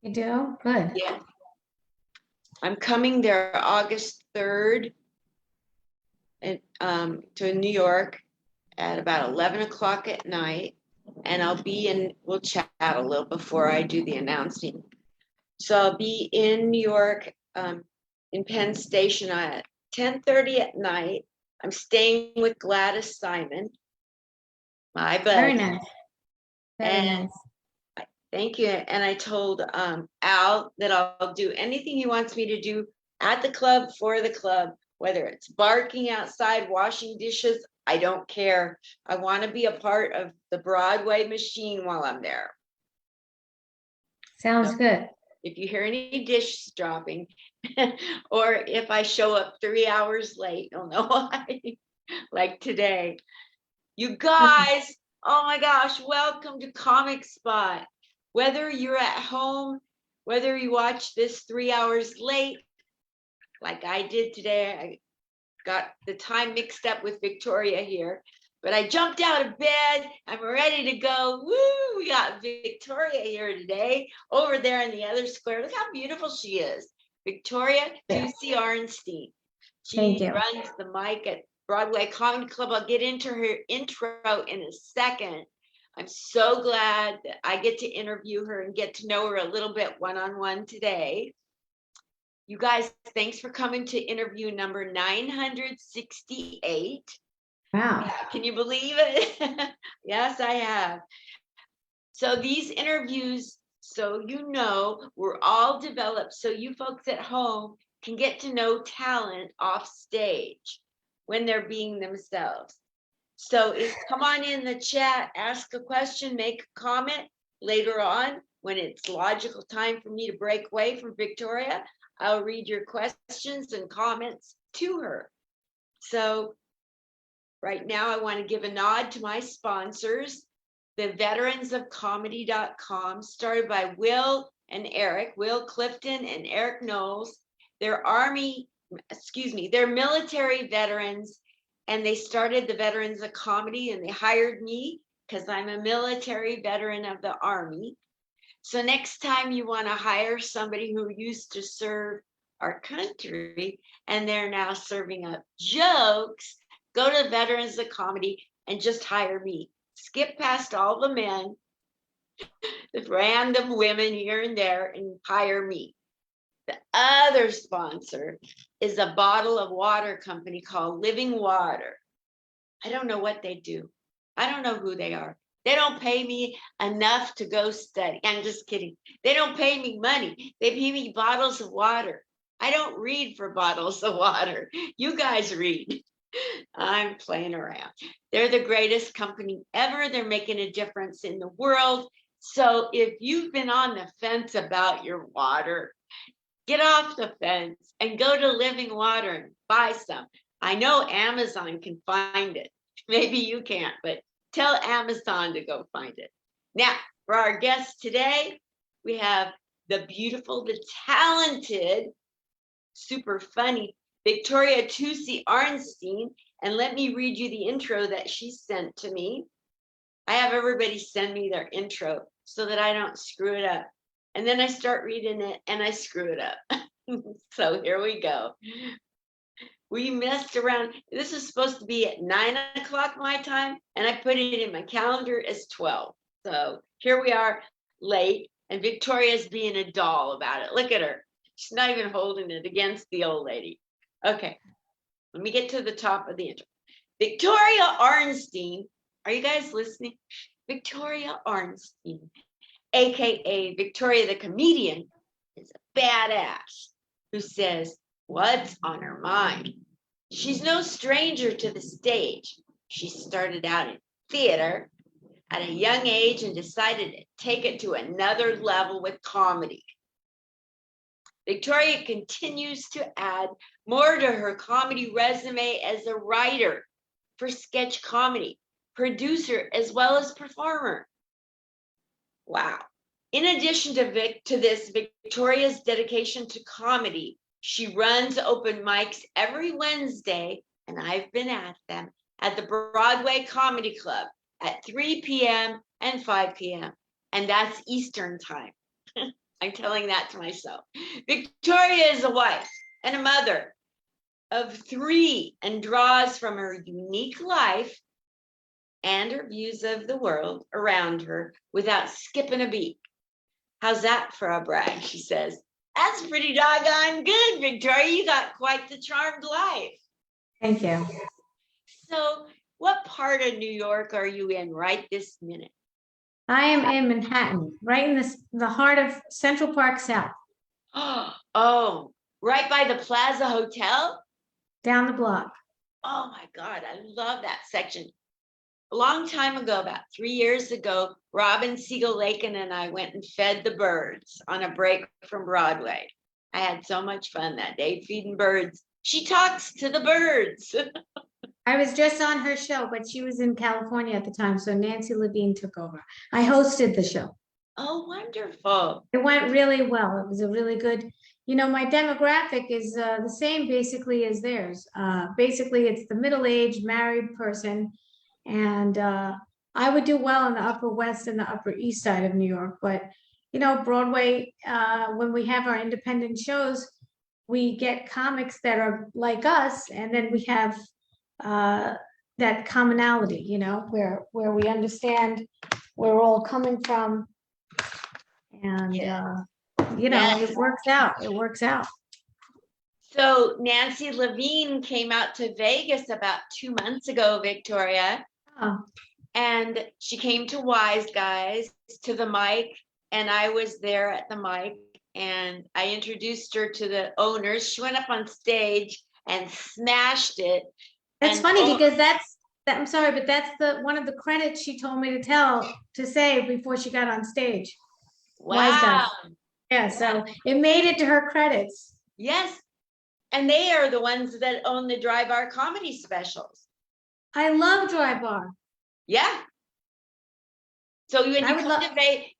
You do? Good. Yeah. I'm coming there August 3rd and, to New York at about 11 o'clock at night. And we'll chat a little before I do the announcing. So I'll be in New York, in Penn Station at 10:30 at night. I'm staying with Gladys Simon, my buddy. Very nice. Very And nice. thank you. And I told Al that I'll do anything he wants me to do at the club for the club, whether it's barking outside, washing dishes, I don't care. I want to be a part of the Broadway machine while I'm there. Sounds So good. if you hear any dishes dropping, or if I show up 3 hours late, you'll know why. Like today. You guys, oh my gosh, welcome to Comic Spot. Whether you're at home, whether you watch this 3 hours late, like I did today, I got the time mixed up with Victoria here, but I jumped out of bed. I'm ready to go. Woo! We got Victoria here today, over there in the other square. Look how beautiful she is. Victoria Toussie Arnstein. She runs the mic at Broadway Comedy Club. I'll get into her intro in a second. I'm so glad that I get to interview her and get to know her a little bit one-on-one today. You guys, thanks for coming to interview number 968. Wow. Yeah, can you believe it? Yes, I have. So these interviews, so you know, were all developed so you folks at home can get to know talent off stage when they're being themselves. So come on in the chat, ask a question, make a comment. Later on, when it's logical time for me to break away from Victoria, I'll read your questions and comments to her. So right now I want to give a nod to my sponsors, the veteransofcomedy.com, started by Will and Eric, Will Clifton and Eric Knowles. They're military veterans, and they started the Veterans of Comedy, and they hired me because I'm a military veteran of the Army. So next time you want to hire somebody who used to serve our country and they're now serving up jokes, go to Veterans of Comedy and just hire me. Skip past all the men, the random women here and there, and hire me. The other sponsor is a bottle of water company called Living Water. I don't know what they do. I don't know who they are. They don't pay me enough to go study. I'm just kidding. They don't pay me money. They pay me bottles of water. I don't read for bottles of water. You guys read. I'm playing around. They're the greatest company ever. They're making a difference in the world. So if you've been on the fence about your water, get off the fence and go to Living Water and buy some. I know Amazon can find it. Maybe you can't, but tell Amazon to go find it. Now, for our guests today, we have the beautiful, the talented, super funny Victoria Toussie Arnstein. And let me read you the intro that she sent to me. I have everybody send me their intro so that I don't screw it up. And then I start reading it and I screw it up. So here we go. We messed around. This is supposed to be at 9 o'clock my time, and I put it in my calendar as 12. So here we are late, and Victoria's being a doll about it. Look at her. She's not even holding it against the old lady. Okay, let me get to the top of the intro. Victoria Arnstein, are you guys listening? Victoria Arnstein, AKA Victoria the comedian, is a badass who says what's on her mind. She's no stranger to the stage. She started out in theater at a young age and decided to take it to another level with comedy. Victoria continues to add more to her comedy resume as a writer for sketch comedy, producer, as well as performer. Wow. In addition to this, Victoria's dedication to comedy, she runs open mics every Wednesday, and I've been at them, at the Broadway Comedy Club at 3 p.m. and 5 p.m. And that's Eastern time. I'm telling that to myself. Victoria is a wife and a mother of 3 and draws from her unique life and her views of the world around her without skipping a beat. How's that for a brag? She says, that's pretty doggone good, Victoria. You got quite the charmed life. Thank you. So what part of New York are you in right this minute? I am in Manhattan, right in the heart of Central Park South, Oh, right by the Plaza Hotel? down the block. Oh my God, I love that section. A long time ago, about 3 years ago, Robin Siegel-Lakin and I went and fed the birds on a break from Broadway. I had so much fun that day feeding birds. She talks to the birds. I was just on her show, but she was in California at the time, so Nancy Levine took over. I hosted the show. Oh, wonderful. It went really well. It was a really good, my demographic is the same basically as theirs. Basically, it's the middle-aged married person. And I would do well in the Upper West and the Upper East Side of New York. But, Broadway, when we have our independent shows, we get comics that are like us. And then we have that commonality, where we understand where we're all coming from. And, Yes. it works out. It works out. So Nancy Levine came out to Vegas about 2 months ago, Victoria. Oh, And she came to Wise Guys to the mic, and I was there at the mic, and I introduced her to the owners. She went up on stage and smashed it. that's And funny because I'm sorry, but that's one of the credits she told me to say before she got on stage. Wise Guys. wow. Yeah, so it made it to her credits. Yes. And they are the ones that own the Dry Bar comedy specials. I love Dry Bar. Yeah. So when I you would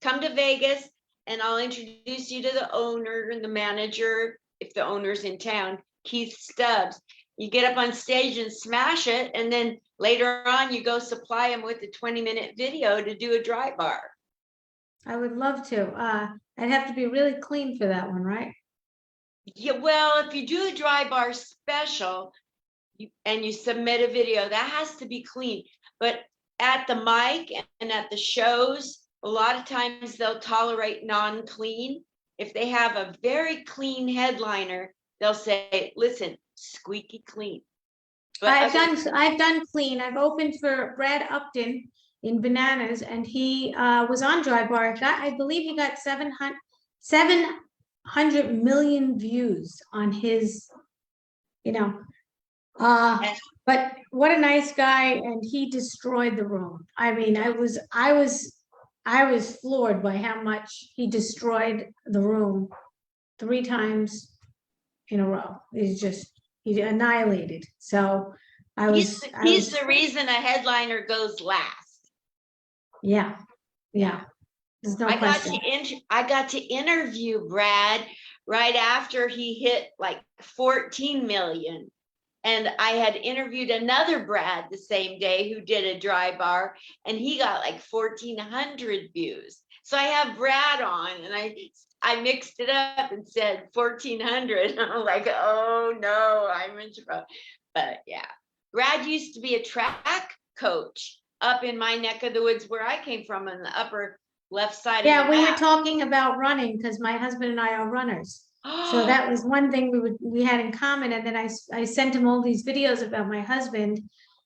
come to Vegas, and I'll introduce you to the owner and the manager, if the owner's in town, Keith Stubbs. You get up on stage and smash it, and then later on you go supply them with a 20-minute video to do a Dry Bar. I would love to. I'd have to be really clean for that one, right? Yeah, well, if you do a Dry Bar special and you submit a video, that has to be clean. But at the mic and at the shows, a lot of times they'll tolerate non-clean. If they have a very clean headliner, they'll say, listen, squeaky clean. But I've done clean. I've opened for Brad Upton in Bananas, and he was on Dry Bar. I believe he got 700 million views on his, but what a nice guy, and he destroyed the room. I mean, I was floored by how much he destroyed the room 3 times in a row. He annihilated. So he's the reason a headliner goes last. Yeah. There's no question. I got to interview Brad right after he hit like 14 million. And I had interviewed another Brad the same day who did a Dry Bar, and he got like 1,400 views. So I have Brad on, and I mixed it up and said 1,400. I'm like, oh no, I'm in trouble. But yeah, Brad used to be a track coach up in my neck of the woods where I came from, in the upper left side. Yeah, we were talking about running because my husband and I are runners. So that was one thing we had in common. And then I sent him all these videos about my husband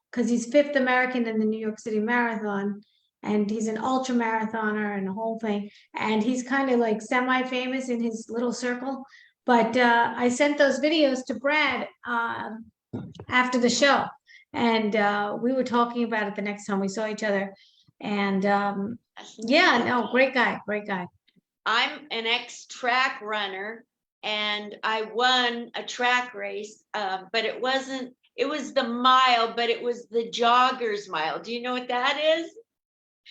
because he's 5th American in the New York City Marathon, and he's an ultra marathoner and the whole thing. And he's kind of like semi-famous in his little circle. But I sent those videos to Brad after the show, and we were talking about it the next time we saw each other. And yeah, no, great guy. I'm an ex-track runner, and I won a track race, but it was the mile, but it was the jogger's mile. Do you know what that is?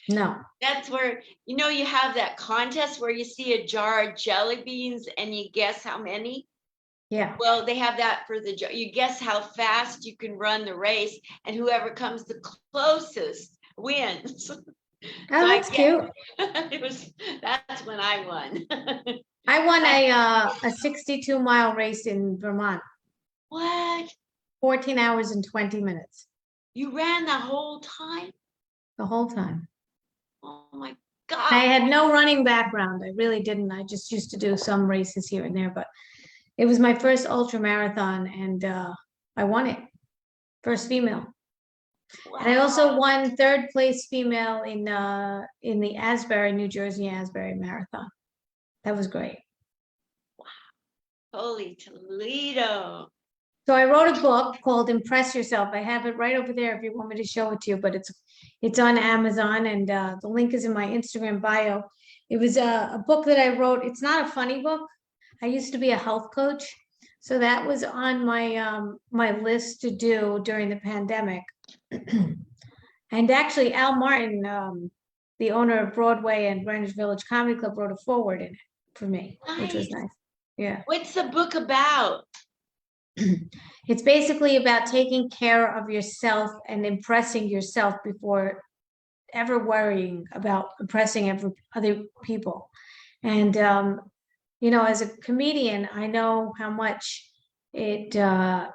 No. That's where, you have that contest where you see a jar of jelly beans and you guess how many. Yeah. Well, they have that for you guess how fast you can run the race, and whoever comes the closest wins. Oh, that's cute. That's when I won. I won a 62-mile race in Vermont, What? 14 hours and 20 minutes, You ran the whole time? the whole time. Oh my I God. had no running background. I really didn't. I just used to do some races here and there, but it was my first ultra marathon, and I won it. First female. And I also Wow. won third place female in the Asbury, New Jersey Asbury Marathon. That was great. Holy Toledo. So I wrote a book called Impress Yourself. I have it right over there if you want me to show it to you, but it's on Amazon, and the link is in my Instagram bio. It was a book that I wrote. It's not a funny book. I used to be a health coach, so that was on my list to do during the pandemic. And actually, Al Martin, the owner of Broadway and Greenwich Village Comedy Club, wrote a foreword in it for me, which was Nice. nice. Yeah. What's the book about? It's basically about taking care of yourself and impressing yourself before ever worrying about impressing other people. And, as a comedian, I know how much it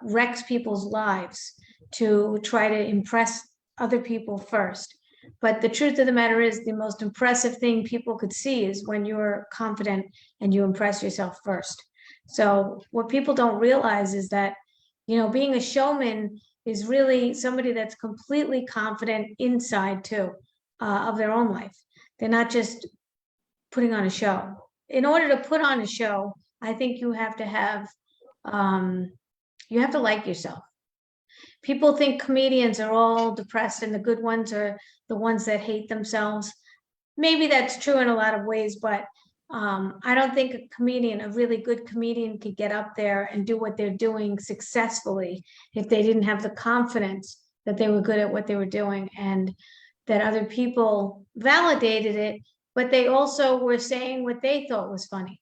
wrecks people's lives to try to impress other people first. But the truth of the matter is, the most impressive thing people could see is when you're confident and you impress yourself first. So what people don't realize is that, being a showman is really somebody that's completely confident inside too, of their own life. They're not just putting on a show. In order to put on a show, I think you have to like yourself. People think comedians are all depressed and the good ones are the ones that hate themselves. Maybe that's true in a lot of ways, but I don't think a really good comedian could get up there and do what they're doing successfully if they didn't have the confidence that they were good at what they were doing and that other people validated it, but they also were saying what they thought was funny,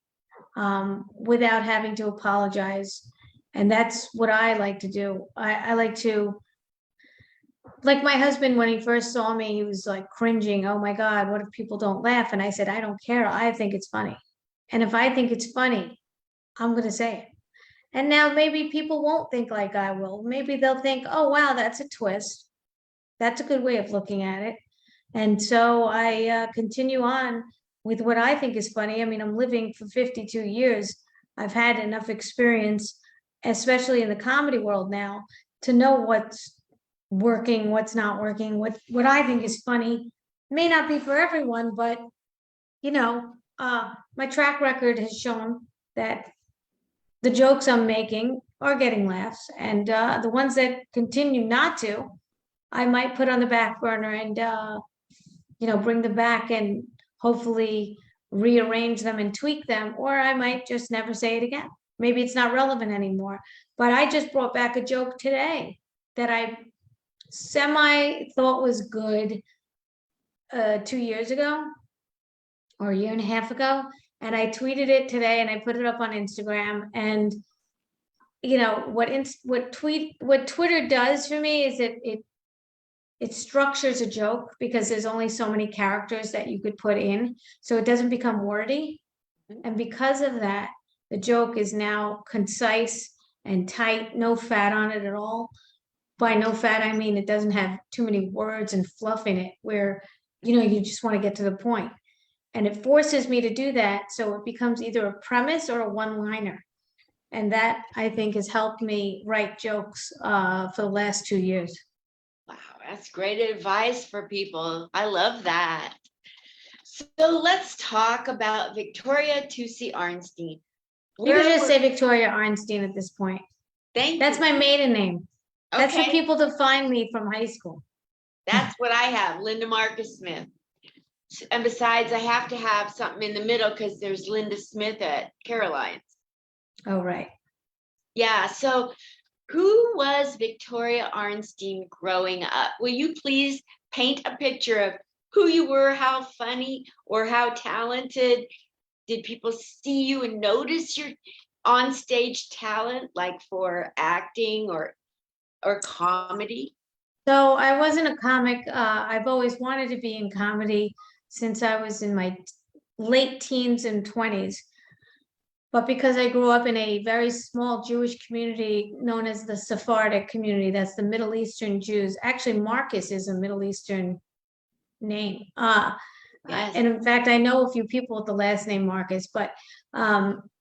without having to apologize. And that's what I like to do. I like to, like my husband, when he first saw me, he was like cringing. Oh my God, what if people don't laugh? And I said, I don't care. I think it's funny. And if I think it's funny, I'm going to say it. And now maybe people won't think like I will. Maybe they'll think, oh, wow, that's a twist. That's a good way of looking at it. And so I continue on with what I think is funny. I mean, I'm living for 52 years. I've had enough experience, especially in the comedy world now, to know what's working, what's not working, what I think is funny may not be for everyone, but my track record has shown that the jokes I'm making are getting laughs, and the ones that continue not to, I might put on the back burner and bring them back and hopefully rearrange them and tweak them, or I might just never say it again. Maybe it's not relevant anymore. But I just brought back a joke today that I semi thought was good 2 years ago or a year and a half ago. And I tweeted it today and I put it up on Instagram. And what Twitter does for me is it structures a joke because there's only so many characters that you could put in, so it doesn't become wordy. And because of that, the joke is now concise and tight, no fat on it at all. By no fat, I mean it doesn't have too many words and fluff in it where, you just want to get to the point. And it forces me to do that, so it becomes either a premise or a one-liner. And that, I think, has helped me write jokes for the last 2 years. Wow, that's great advice for people. I love that. So let's talk about Victoria Toussie Arnstein. You could just say Victoria Arnstein at this point. Thank That's you. my maiden name. That's for Okay. people to find me from high school. That's what I have, Linda Marcus Smith. And besides, I have to have something in the middle because there's Linda Smith at Caroline's. Oh, right. Yeah, so who was Victoria Arnstein growing up? Will you please paint a picture of who you were, how funny or how talented? Did people see you and notice your on-stage talent, like for acting or comedy? So I wasn't a comic. I've always wanted to be in comedy since I was in my late teens and 20s. But because I grew up in a very small Jewish community known as the Sephardic community, that's the Middle Eastern Jews. Actually, Marcus is a Middle Eastern name. Yes. And in fact, I know a few people with the last name Marcus, but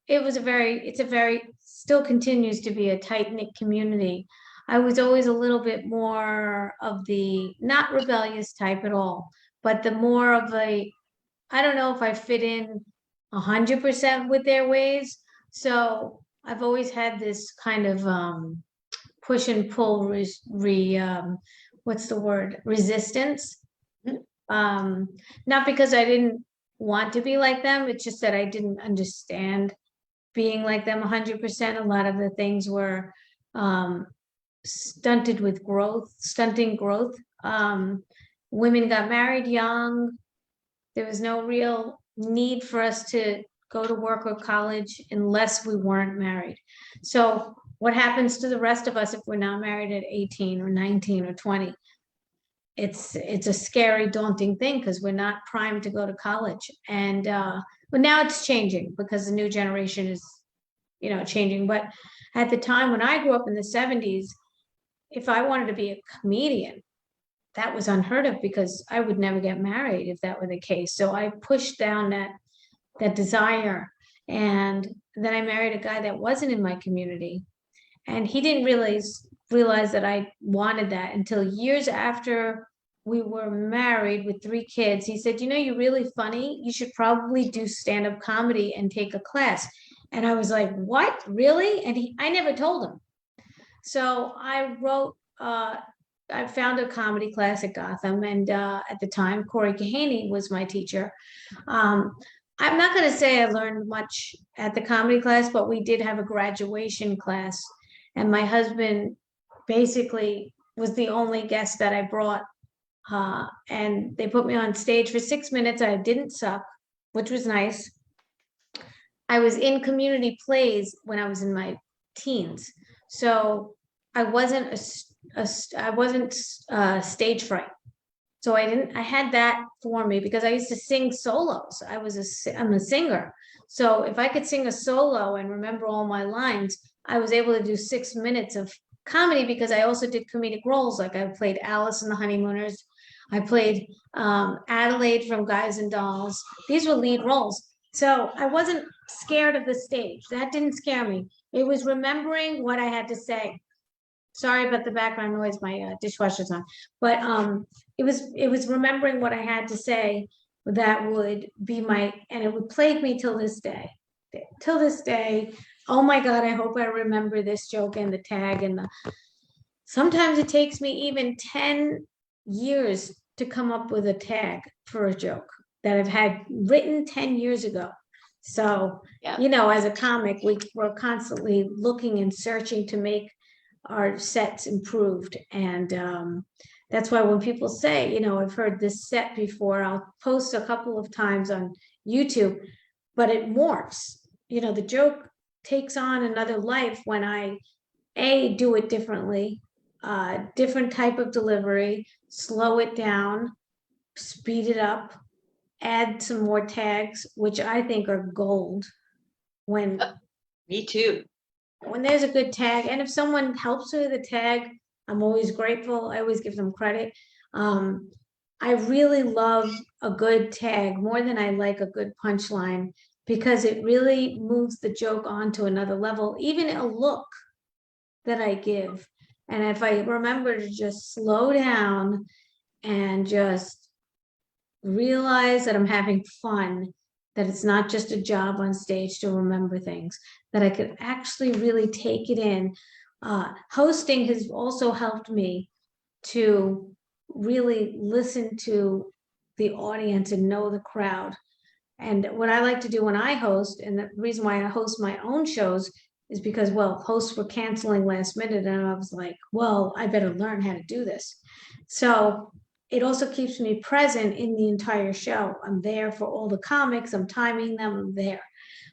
it's a very, still continues to be a tight-knit community. I was always a little bit more of the, not rebellious type at all, but the more of a, I don't know if I fit in 100% with their ways. So I've always had this kind of push and pull what's the word? Resistance. Mhm. Not because I didn't want to be like them, it's just that I didn't understand being like them 100%. A lot of the things were stunting growth. Women got married young. There was no real need for us to go to work or college unless we weren't married. So what happens to the rest of us if we're not married at 18 or 19 or 20? It's a scary, daunting thing because we're not primed to go to college. And but now it's changing because the new generation is, changing. But at the time when I grew up in the 70s, if I wanted to be a comedian, that was unheard of because I would never get married if that were the case. So I pushed down that desire. And then I married a guy that wasn't in my community. And he didn't realize that I wanted that until years after we were married with 3 kids. He said, you're really funny. You should probably do stand-up comedy and take a class. And I was like, what? Really? And I never told him. So I found a comedy class at Gotham, and at the time, Corey Kahaney was my teacher. Um, I'm not going to say I learned much at the comedy class, but we did have a graduation class, and my husband basically was the only guest that I brought. And they put me on stage for 6 minutes. I didn't suck, which was nice. I was in community plays when I was in my teens, so I wasn't I wasn't stage fright. So I had that for me because I used to sing solos. I'm a singer. So if I could sing a solo and remember all my lines, I was able to do 6 minutes of comedy because I also did comedic roles. Like I played Alice and the Honeymooners. I played Adelaide from Guys and Dolls. These were lead roles. So I wasn't scared of the stage. That didn't scare me. It was remembering what I had to say. Sorry about the background noise. My dishwasher's on, but it was remembering what I had to say that would be and it would plague me till this day. Till this day, oh my God, I hope I remember this joke and the tag sometimes it takes me even 10 years to come up with a tag for a joke that I've had written 10 years ago. So, Yeah. As a comic, we're constantly looking and searching to make our sets improved. And that's why when people say, I've heard this set before, I'll post a couple of times on YouTube, but it morphs. The joke takes on another life when I do it differently, different type of delivery, slow it down, speed it up, add some more tags, which I think are gold when Me too. there's a good tag. And if someone helps me with a tag, I'm always grateful. I always give them credit. I really love a good tag more than I like a good punchline because it really moves the joke on to another level, even a look that I give. And if I remember to just slow down and just realize that I'm having fun, that it's not just a job on stage to remember things, that I could actually really take it in. Hosting has also helped me to really listen to the audience and know the crowd. And what I like to do when I host, and the reason why I host my own shows is because, hosts were canceling last minute, and I was like, I better learn how to do this. So it also keeps me present in the entire show. I'm there for all the comics, I'm timing them, I'm there.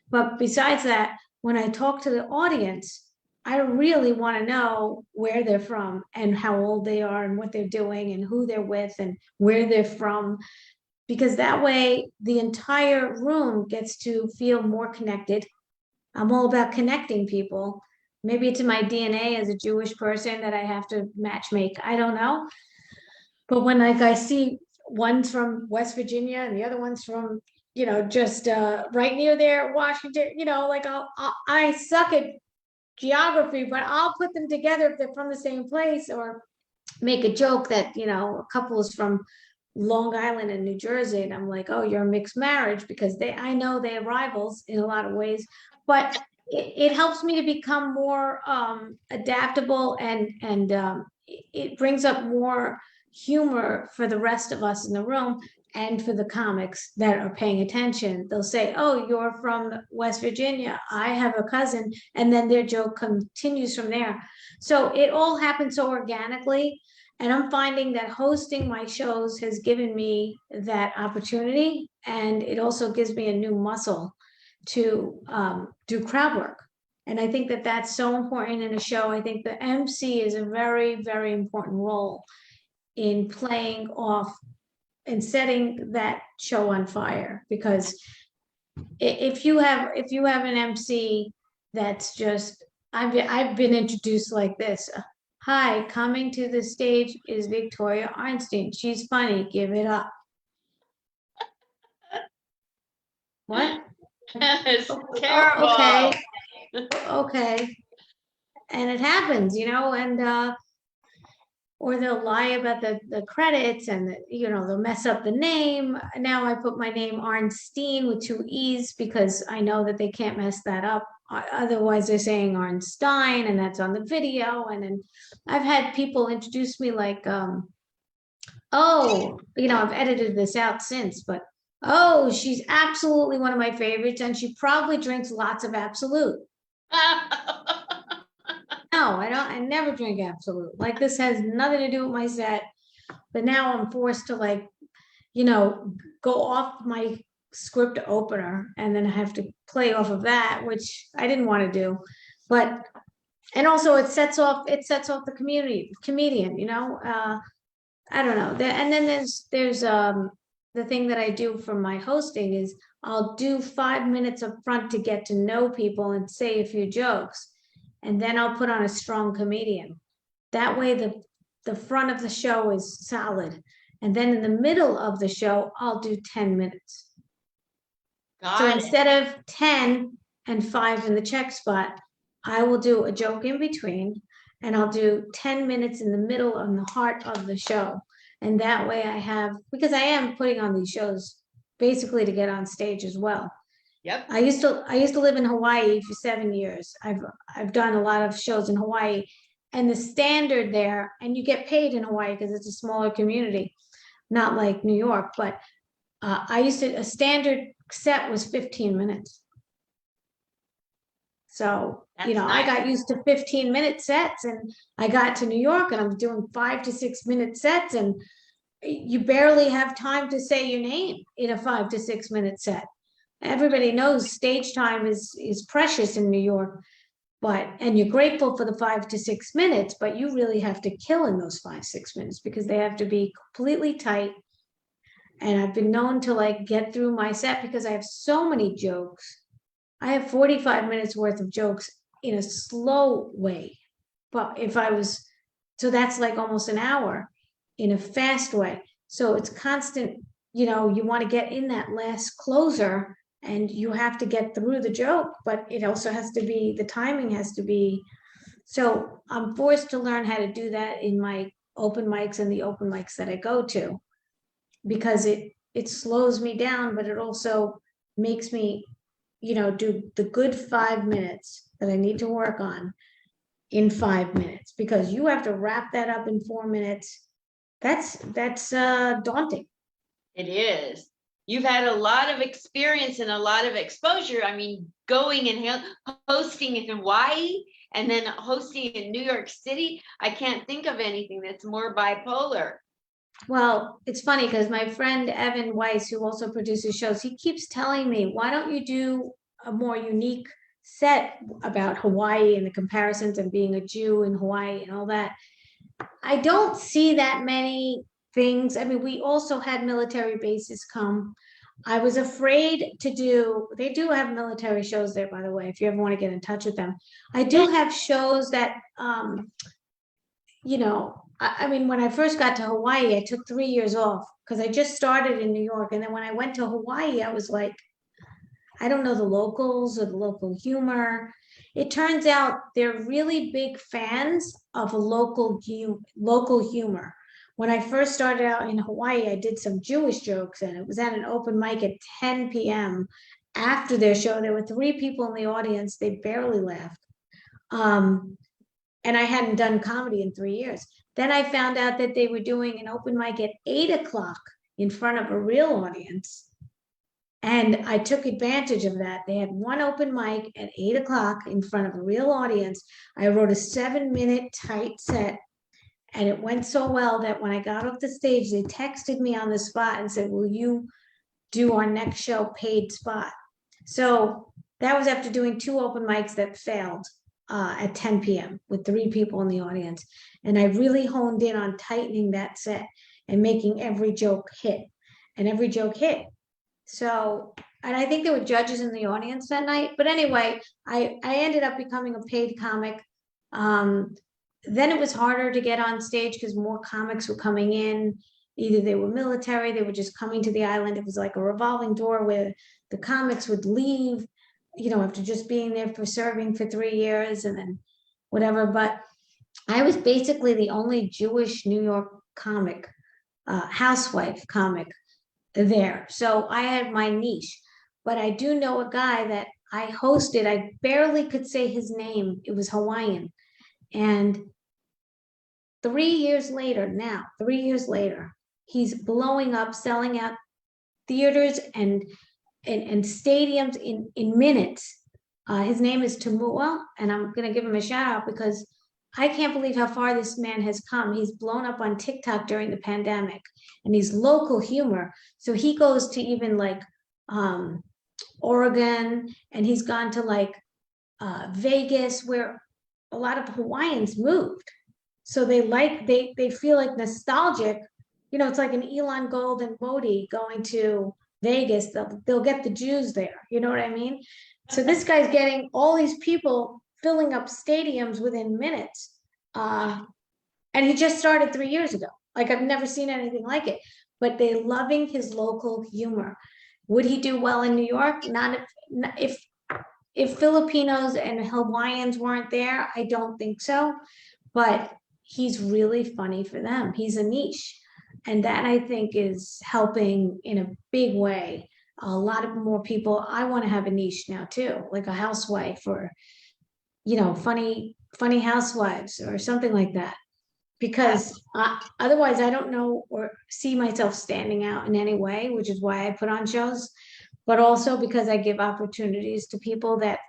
But besides that, when I talk to the audience, I really want to know where they're from and how old they are and what they're doing and who they're with and where they're from. Because that way the entire room gets to feel more connected. I'm all about connecting people. Maybe it's in my DNA as a Jewish person that I have to match make. I don't know. But when like I see one's from West Virginia and the other one's from, just right near there, Washington, like I suck at geography, but I'll put them together if they're from the same place, or make a joke that, a couple is from Long Island and New Jersey, and I'm like, oh, you're a mixed marriage, because I know they're rivals in a lot of ways, but it helps me to become more adaptable, and it brings up more humor for the rest of us in the room, and for the comics that are paying attention. They'll say, oh, you're from West Virginia, I have a cousin, and then their joke continues from there. So it all happens so organically. And I'm finding that hosting my shows has given me that opportunity. And it also gives me a new muscle to do crowd work. And I think that that's so important in a show. I think the MC is a very, very important role in playing off and setting that show on fire. Because if you have an MC that's just, I've been introduced like this. Hi, coming to the stage is Victoria Arnstein. She's funny. Give it up. What? It's Oh, terrible. okay. Okay. And it happens, and or they'll lie about the credits, and they'll mess up the name. Now I put my name Arnstein with 2 E's because I know that they can't mess that up. Otherwise they're saying Arnstein, and that's on the video. And then I've had people introduce me like, oh, I've edited this out since, but oh, she's absolutely one of my favorites, and she probably drinks lots of Absolute. No, I don't. I never drink Absolute. Like, this has nothing to do with my set. But now I'm forced to, like, go off my script opener, and then I have to play off of that, which I didn't want to do. But and also it sets off the comedian. I don't know. And then there's the thing that I do for my hosting is I'll do 5 minutes up front to get to know people and say a few jokes, and then I'll put on a strong comedian. That way the front of the show is solid, and then in the middle of the show I'll do 10 minutes. So instead of 10 and 5 in the check spot, I will do a joke in between, and I'll do 10 minutes in the middle and the heart of the show. And that way because I am putting on these shows basically to get on stage as well. Yep. I used to live in Hawaii for 7 years. I've done a lot of shows in Hawaii, and the standard there, and you get paid in Hawaii because it's a smaller community, not like New York, but a standard set was 15 minutes. So, That's I nice. got used to 15-minute sets, and I got to New York and I'm doing 5 to 6 minute sets, and you barely have time to say your name in a 5 to 6 minute set. Everybody knows stage time is precious in New York, and you're grateful for the 5 to 6 minutes, but you really have to kill in those 5, 6 minutes because they have to be completely tight. And I've been known to like get through my set because I have so many jokes. I have 45 minutes worth of jokes in a slow way. But so that's like almost an hour in a fast way. So it's constant, you want to get in that last closer, and you have to get through the joke, but it also has to be, the timing has to be. So I'm forced to learn how to do that in my open mics and the open mics that I go to, because it slows me down, but it also makes me, do the good 5 minutes that I need to work on in 5 minutes, because you have to wrap that up in 4 minutes. That's daunting. It is. You've had a lot of experience and a lot of exposure. I mean, going and hosting in Hawaii and then hosting in New York City. I can't think of anything that's more bipolar. Well, it's funny because my friend Evan Weiss, who also produces shows, he keeps telling me, why don't you do a more unique set about Hawaii and the comparisons and being a Jew in Hawaii and all that. I don't see that many things. I mean, we also had military bases come. I was afraid to do, they do have military shows there, by the way, if you ever want to get in touch with them. I do have shows that, I mean, when I first got to Hawaii, I took 3 years off because I just started in New York. And then when I went to Hawaii, I was like, I don't know the locals or the local humor. It turns out they're really big fans of local humor. When I first started out in Hawaii, I did some Jewish jokes, and it was at an open mic at 10 p.m. After their show, there were 3 people in the audience. They barely laughed. Um, and I hadn't done comedy in 3 years. Then I found out that they were doing an open mic at 8 o'clock in front of a real audience. And I took advantage of that. They had one open mic at 8 o'clock in front of a real audience. I wrote a 7-minute tight set, and it went so well that when I got off the stage, they texted me on the spot and said, "Will you do our next show paid spot?" So that was after doing 2 open mics that failed at 10 p.m. with 3 people in the audience. And I really honed in on tightening that set and making every joke hit. And every joke hit. So, and I think there were judges in the audience that night. But anyway, I ended up becoming a paid comic. Then it was harder to get on stage because more comics were coming in. Either they were military, they were just coming to the island. It was like a revolving door where the comics would leave, after just being there for serving for 3 years and then whatever. But I was basically the only Jewish New York comic, housewife comic there. So I had my niche, but I do know a guy that I hosted. I barely could say his name. It was Hawaiian. And 3 years later, he's blowing up, selling out theaters and stadiums in minutes. His name is Tamua, and I'm going to give him a shout out because I can't believe how far this man has come. He's blown up on TikTok during the pandemic, and he's local humor. So he goes to even like Oregon, and he's gone to like Vegas, where a lot of Hawaiians moved. So they feel like nostalgic. It's like an Elon Gold and Modi going to Vegas. They'll get the Jews there. You know what I mean? So this guy's getting all these people filling up stadiums within minutes. And he just started 3 years ago. Like, I've never seen anything like it, but they're loving his local humor. Would he do well in New York? Not if Filipinos and Hawaiians weren't there, I don't think so. But he's really funny for them. He's a niche. And that, I think, is helping in a big way. A lot of more people. I want to have a niche now too, like a housewife or, funny housewives or something like that. Because otherwise I don't know or see myself standing out in any way, which is why I put on shows, but also because I give opportunities to people that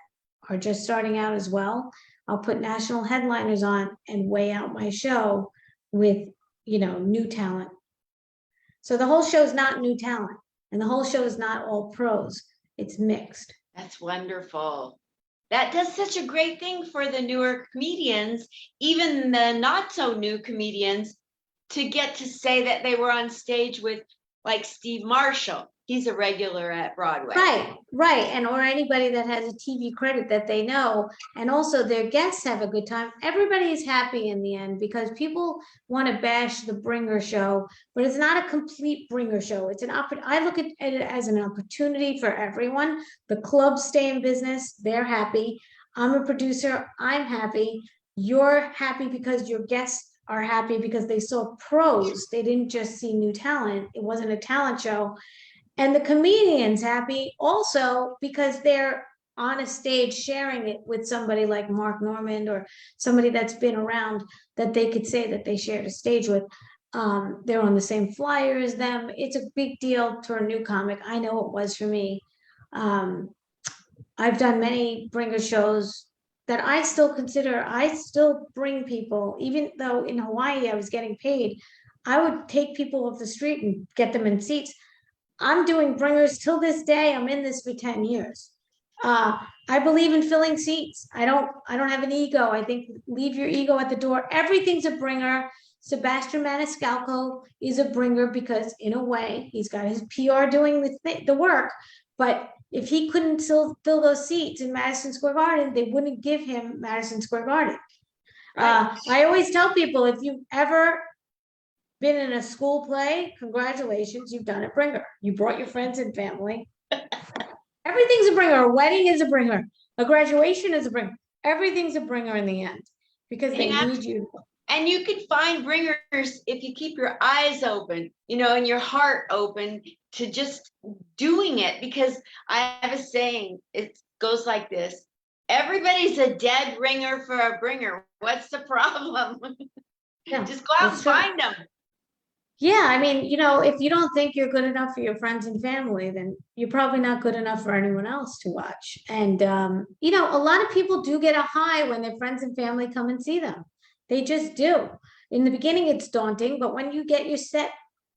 are just starting out as well. I'll put national headliners on and weigh out my show with, new talent. So the whole show is not new talent, and the whole show is not all pros. It's mixed. That's wonderful. That does such a great thing for the newer comedians, even the not so new comedians, to get to say that they were on stage with like Steve Marshall. He's a regular at Broadway. Right. And or anybody that has a TV credit that they know. And also their guests have a good time. Everybody is happy in the end because people want to bash the bringer show, but it's not a complete bringer show. It's I look at it as an opportunity for everyone. The clubs stay in business. They're happy. I'm a producer. I'm happy. You're happy because your guests are happy because they saw pros. They didn't just see new talent. It wasn't a talent show. And the comedian's happy also because they're on a stage sharing it with somebody like Mark Normand or somebody that's been around that they could say that they shared a stage with. They're on the same flyer as them. It's a big deal for a new comic. I know it was for me. I've done many bringer shows that I still bring people, even though in Hawaii I was getting paid. I would take people off the street and get them in seats. I'm doing bringers till this day. I'm in this for 10 years. I believe in filling seats. I don't have an ego. I think leave your ego at the door. Everything's a bringer. Sebastian Maniscalco is a bringer because in a way he's got his PR doing the work, but if he couldn't fill those seats in Madison Square Garden, they wouldn't give him Madison Square Garden. Right. I always tell people, if you've ever been in a school play, congratulations, you've done a bringer. You brought your friends and family. Everything's a bringer. A wedding is a bringer. A graduation is a bringer. Everything's a bringer in the end because they need you. And you can find bringers if you keep your eyes open, and your heart open to just doing it. Because I have a saying, it goes like this: everybody's a dead ringer for a bringer. What's the problem? Yeah, just go out and find them. Yeah, I mean, if you don't think you're good enough for your friends and family, then you're probably not good enough for anyone else to watch. And, a lot of people do get a high when their friends and family come and see them. They just do. In the beginning, it's daunting, but when you get your set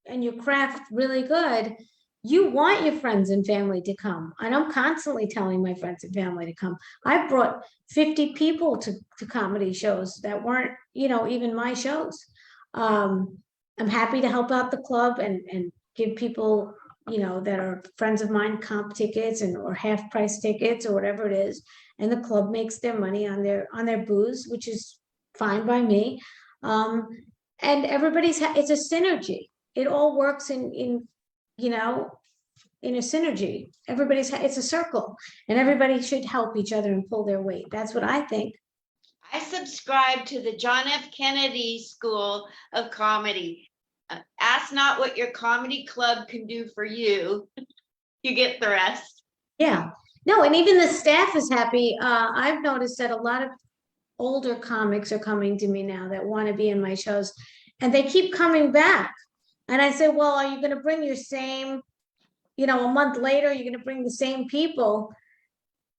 and your craft really good, you want your friends and family to come. And I'm constantly telling my friends and family to come. I've brought 50 people to comedy shows that weren't, even my shows. I'm happy to help out the club and give people, that are friends of mine comp tickets or half price tickets or whatever it is. And the club makes their money on their booze, which is fine by me. And it's a synergy. It all works in a synergy. It's a circle, and everybody should help each other and pull their weight. That's what I think. I subscribe to the John F. Kennedy School of Comedy. Ask not what your comedy club can do for you. You get the rest. Yeah. No, and even the staff is happy. I've noticed that a lot of older comics are coming to me now that want to be in my shows, and they keep coming back. And I say, well, are you going to bring your same, a month later, you're going to bring the same people?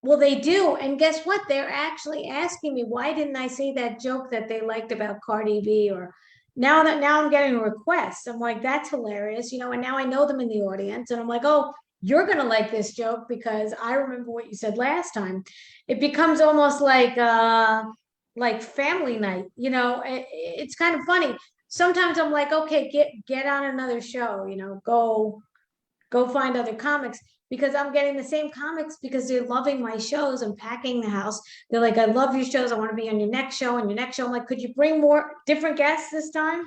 Well, they do. And guess what? They're actually asking me, why didn't I say that joke that they liked about Cardi B? Or now I'm getting requests. I'm like, that's hilarious, and now I know them in the audience. And I'm like, oh, you're going to like this joke because I remember what you said last time. It becomes almost like family night, it's kind of funny. Sometimes I'm like, okay, get on another show, go find other comics, because I'm getting the same comics because they're loving my shows. I'm packing the house. They're like, I love your shows. I want to be on your next show and your next show. I'm like, could you bring more different guests this time?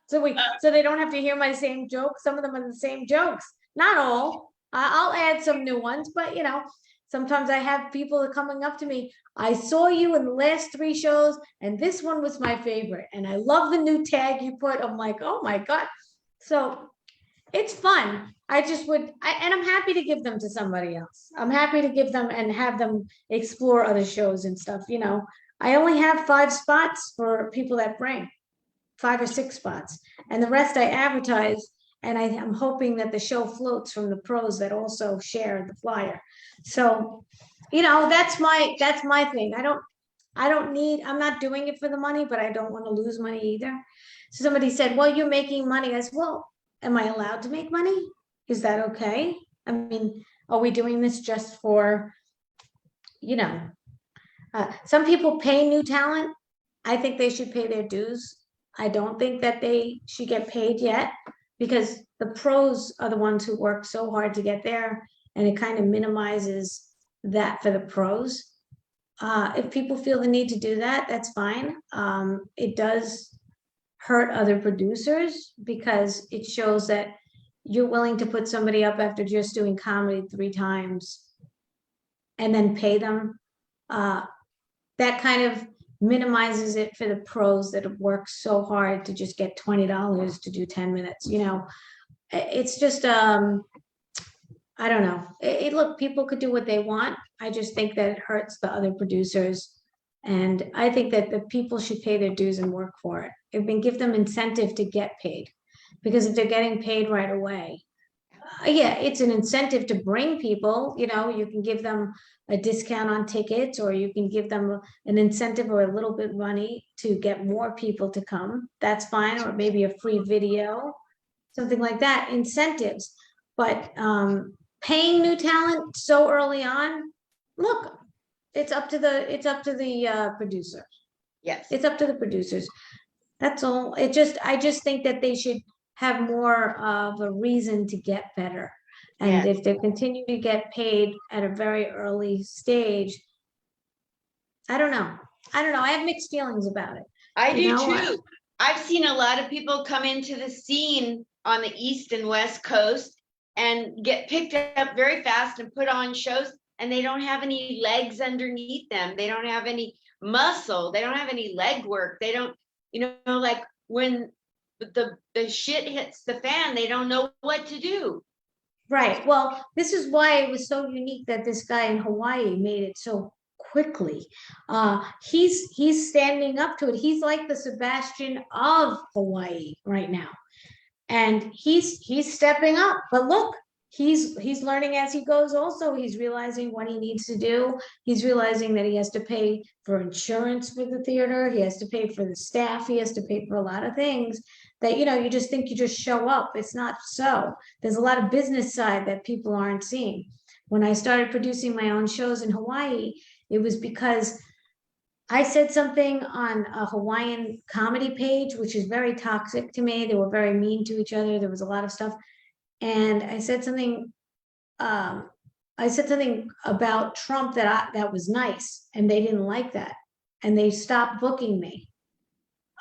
So they don't have to hear my same jokes. Some of them are the same jokes. Not all. I'll add some new ones, but sometimes I have people coming up to me. I saw you in the last 3 shows, and this one was my favorite. And I love the new tag you put. I'm like, oh my God. So it's fun. And I'm happy to give them to somebody else. I'm happy to give them and have them explore other shows and stuff. I only have 5 spots for people that bring, 5 or 6 spots, and the rest I advertise. And I'm hoping that the show floats from the pros that also share the flyer. So, that's my thing. I'm not doing it for the money, but I don't want to lose money either. So somebody said, well, you're making money. I said, well, am I allowed to make money? Is that okay? I mean, are we doing this just for, some people pay new talent. I think they should pay their dues. I don't think that they should get paid yet, because the pros are the ones who work so hard to get there, and it kind of minimizes that for the pros. If people feel the need to do that, that's fine. It does hurt other producers because it shows that you're willing to put somebody up after just doing comedy 3 times and then pay them. That kind of minimizes it for the pros that have worked so hard to just get $20 to do 10 minutes. It's just, I don't know. Look, people could do what they want. I just think that it hurts the other producers. And I think that the people should pay their dues and work for it. Give them incentive to get paid. Because if they're getting paid right away, yeah, it's an incentive to bring people. You can give them a discount on tickets, or you can give them an incentive or a little bit money to get more people to come. That's fine. Or maybe a free video, something like that, incentives. But paying new talent so early on, look, it's up to the producer. Yes. It's up to the producers. That's all. I just think that they should have more of a reason to get better. And Yes, if they continue to get paid at a very early stage, I don't know. I don't know. I have mixed feelings about it. I You do know, too. I've seen a lot of people come into the scene on the East and West Coast and get picked up very fast and put on shows, and they don't have any legs underneath them. They don't have any muscle. They don't have any leg work. They don't, like when the shit hits the fan, they don't know what to do. right. Well, this is why it was so unique that this guy in Hawaii made it so quickly. He's standing up to it. He's like the Sebastian of Hawaii right now. And he's stepping up. But look, he's learning as he goes. Also, he's realizing what he needs to do. He's realizing that he has to pay for insurance for the theater. He has to pay for the staff. He has to pay for a lot of things that, you just think you just show up. It's not so. There's a lot of business side that people aren't seeing. When I started producing my own shows in Hawaii, it was because I said something on a Hawaiian comedy page, which is very toxic to me. They were very mean to each other. There was a lot of stuff. And um, I said something about Trump that was nice, and they didn't like that. And they stopped booking me.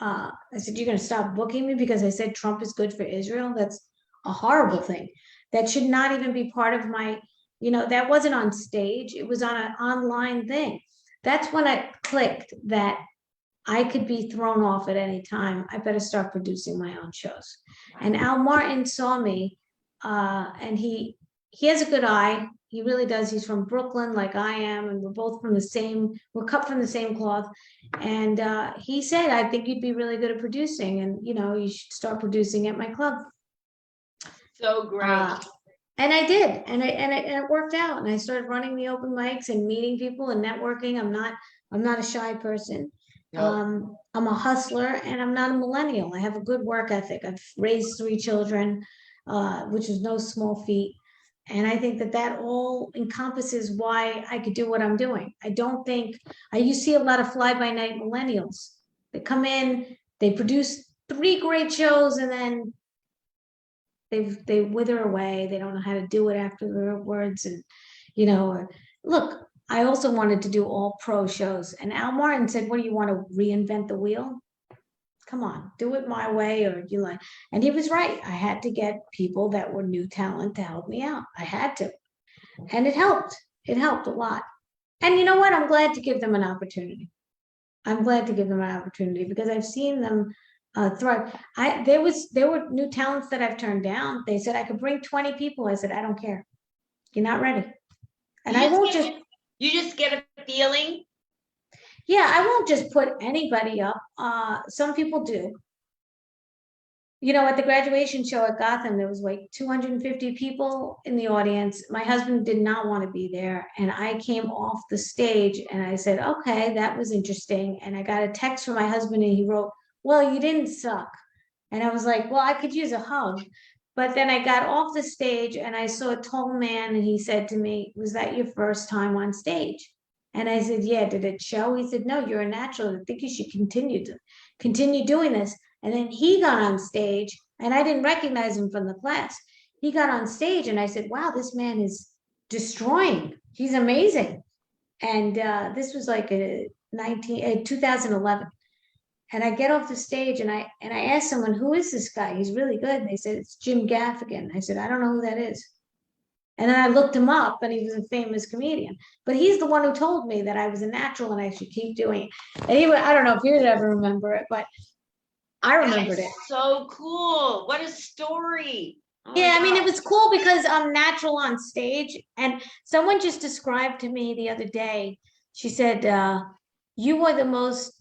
I said, "You're gonna stop booking me because I said Trump is good for Israel? That's a horrible thing. That should not even be part of that wasn't on stage. It was on an online thing. That's when I clicked that I could be thrown off at any time. I better start producing my own shows." And Al Martin saw me, and he has a good eye. He really does. He's from Brooklyn, like I am, and we're cut from the same cloth. And he said, "I think you'd be really good at producing, and you should start producing at my club." So great. And I did, and it worked out. And I started running the open mics and meeting people and networking. I'm not a shy person. No. I'm a hustler, and I'm not a millennial. I have a good work ethic. I've raised 3 children, which is no small feat. And I think that all encompasses why I could do what I'm doing. I don't think you see a lot of fly-by-night millennials. They come in, they produce 3 great shows, and then they wither away. They don't know how to do it afterwards. And look, I also wanted to do all pro shows. And Al Martin said, "What do you want to reinvent the wheel? Come on, do it my way." And he was right. I had to get people that were new talent to help me out. I had to. And it helped. It helped a lot. And you know what? I'm glad to give them an opportunity. I'm glad to give them an opportunity because I've seen them thrive. There were new talents that I've turned down. They said I could bring 20 people. I said, "I don't care. You're not ready." And I won't just You just get a feeling. Yeah, I won't just put anybody up. Some people do. At the graduation show at Gotham, there was like 250 people in the audience. My husband did not want to be there. And I came off the stage and I said, "Okay, that was interesting." And I got a text from my husband and he wrote, "Well, you didn't suck." And I was like, "Well, I could use a hug." But then I got off the stage and I saw a tall man and he said to me, "Was that your first time on stage?" And I said, "Yeah." "Did it show?" He said, "No, you're a natural. I think you should continue doing this." And then he got on stage and I didn't recognize him from the class. He got on stage and I said, "Wow, this man is destroying. He's amazing." And this was like 2011. And I get off the stage and I asked someone, "Who is this guy? He's really good." And they said, "It's Jim Gaffigan." I said, "I don't know who that is." And then I looked him up and he was a famous comedian. But he's the one who told me that I was a natural and I should keep doing it. And I don't know if you'd ever remember it, but I remembered it. So cool. What a story. Oh Yeah, I mean, it was cool because I'm natural on stage. And someone just described to me the other day, she said, "You are the most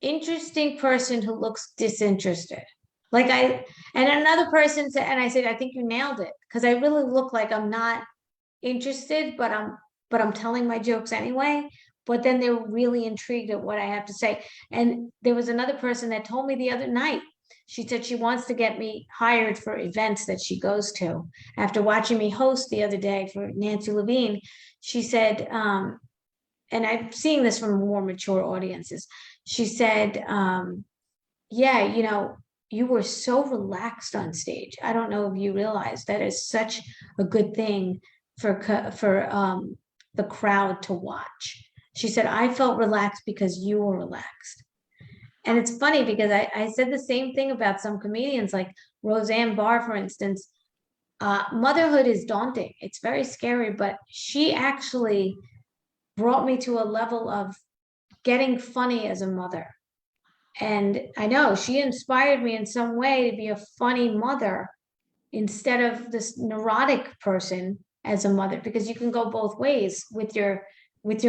interesting person who looks disinterested." And another person said, and I said, "I think you nailed it." Because I really look like I'm not interested, but I'm telling my jokes anyway. But then they're really intrigued at what I have to say. And there was another person that told me the other night, she said she wants to get me hired for events that she goes to. After watching me host the other day for Nancy Levine, she said, and I'm seeing this from more mature audiences, she said, yeah, you were so relaxed on stage. I don't know if you realize that is such a good thing for the crowd to watch. She said, I felt relaxed because you were relaxed. And it's funny because I said the same thing about some comedians, like Roseanne Barr, for instance. Motherhood is daunting. It's very scary, but she actually brought me to a level of getting funny as a mother. And I know she inspired me in some way to be a funny mother instead of this neurotic person as a mother, because you can go both ways with your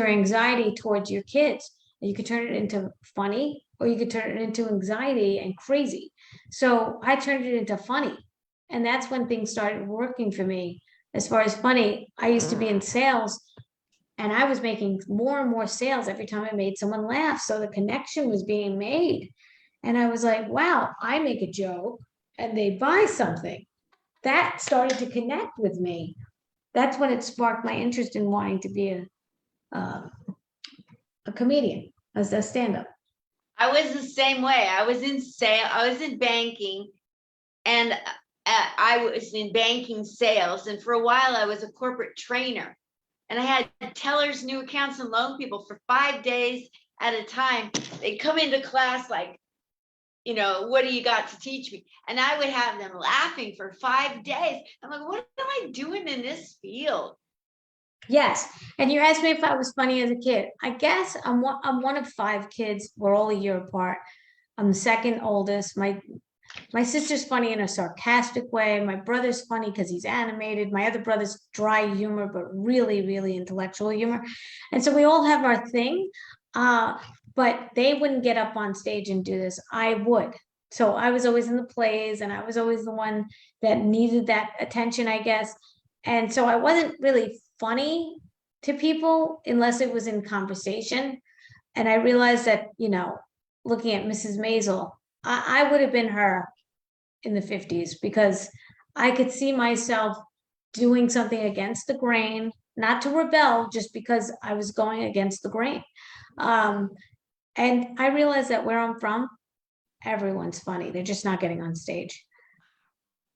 anxiety towards your kids. You could turn it into funny or you could turn it into anxiety and crazy. So I turned it into funny. And that's when things started working for me. As far as funny, I used to be in sales and I was making more and more sales every time I made someone laugh. So the connection was being made. And I was like, wow, I make a joke and they buy something. That started to connect with me. That's when it sparked my interest in wanting to be uh, a comedian, as a stand-up. I was the same way. I was in sale, I was in banking, and I was in banking sales. And for a while, I was a corporate trainer. And I had tellers, new accounts, and loan people for 5 days at a time. They'd come into class like, what do you got to teach me? And I would have them laughing for 5 days. I'm like, what am I doing in this field? Yes, and you asked me if I was funny as a kid. I guess I'm one of five kids. We're all a year apart. I'm the second oldest. My sister's funny in a sarcastic way. My brother's funny because he's animated. My other brother's dry humor, but really, really intellectual humor. And so we all have our thing. Uh, but they wouldn't get up on stage and do this. I would. So I was always in the plays and I was always the one that needed that attention, I guess. And so I wasn't really funny to people unless it was in conversation. And I realized that, looking at Mrs. Maisel, I would have been her in the 50s because I could see myself doing something against the grain, not to rebel, just because I was going against the grain. Um, and I realized that where I'm from, everyone's funny. They're just not getting on stage.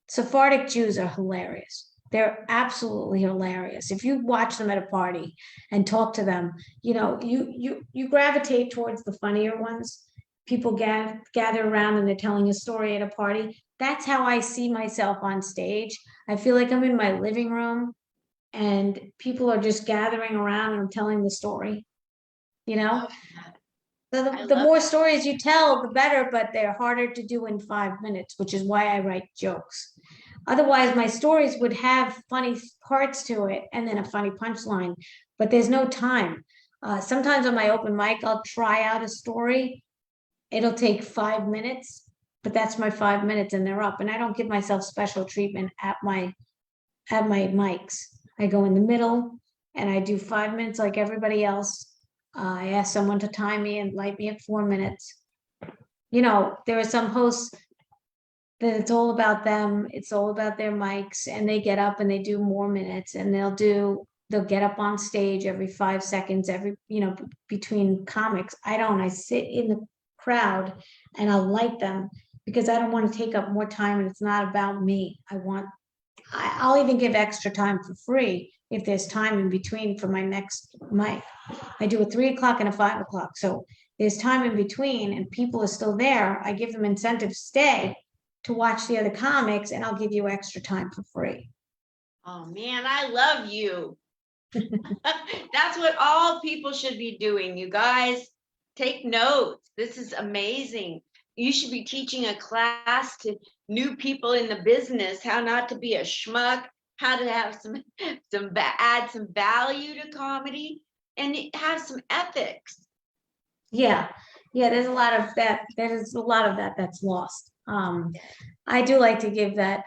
Sephardic Jews are hilarious. They're absolutely hilarious. If you watch them at a party and talk to them, you gravitate towards the funnier ones. People gather around and they're telling a story at a party. That's how I see myself on stage. I feel like I'm in my living room and people are just gathering around and I'm telling the story, you know? I The love more that. stories you tell, the better, but they're harder to do in 5 minutes, which is why I write jokes. Otherwise, my stories would have funny parts to it and then a funny punchline, but there's no time. Sometimes on my open mic, I'll try out a story. It'll take 5 minutes, but that's my 5 minutes and they're up. And I don't give myself special treatment at my mics. I go in the middle and I do 5 minutes like everybody else. I ask someone to time me and light me at 4 minutes. There are some hosts that it's all about them, it's all about their mics, and they get up and they do more minutes and they'll get up on stage every 5 seconds, between comics. I don't, I sit in the crowd and I'll light them because I don't want to take up more time and it's not about me. I'll even give extra time for free if there's time in between for my next mic. I do a 3 o'clock and a 5 o'clock. So there's time in between and people are still there. I give them incentive to stay to watch the other comics and I'll give you extra time for free. Oh man, I love you. That's what all people should be doing. You guys, take notes. This is amazing. You should be teaching a class to new people in the business how not to be a schmuck, how to have add some value to comedy, and have some ethics. Yeah. Yeah, there's a lot of that. There's a lot of that that's lost. I do like to give that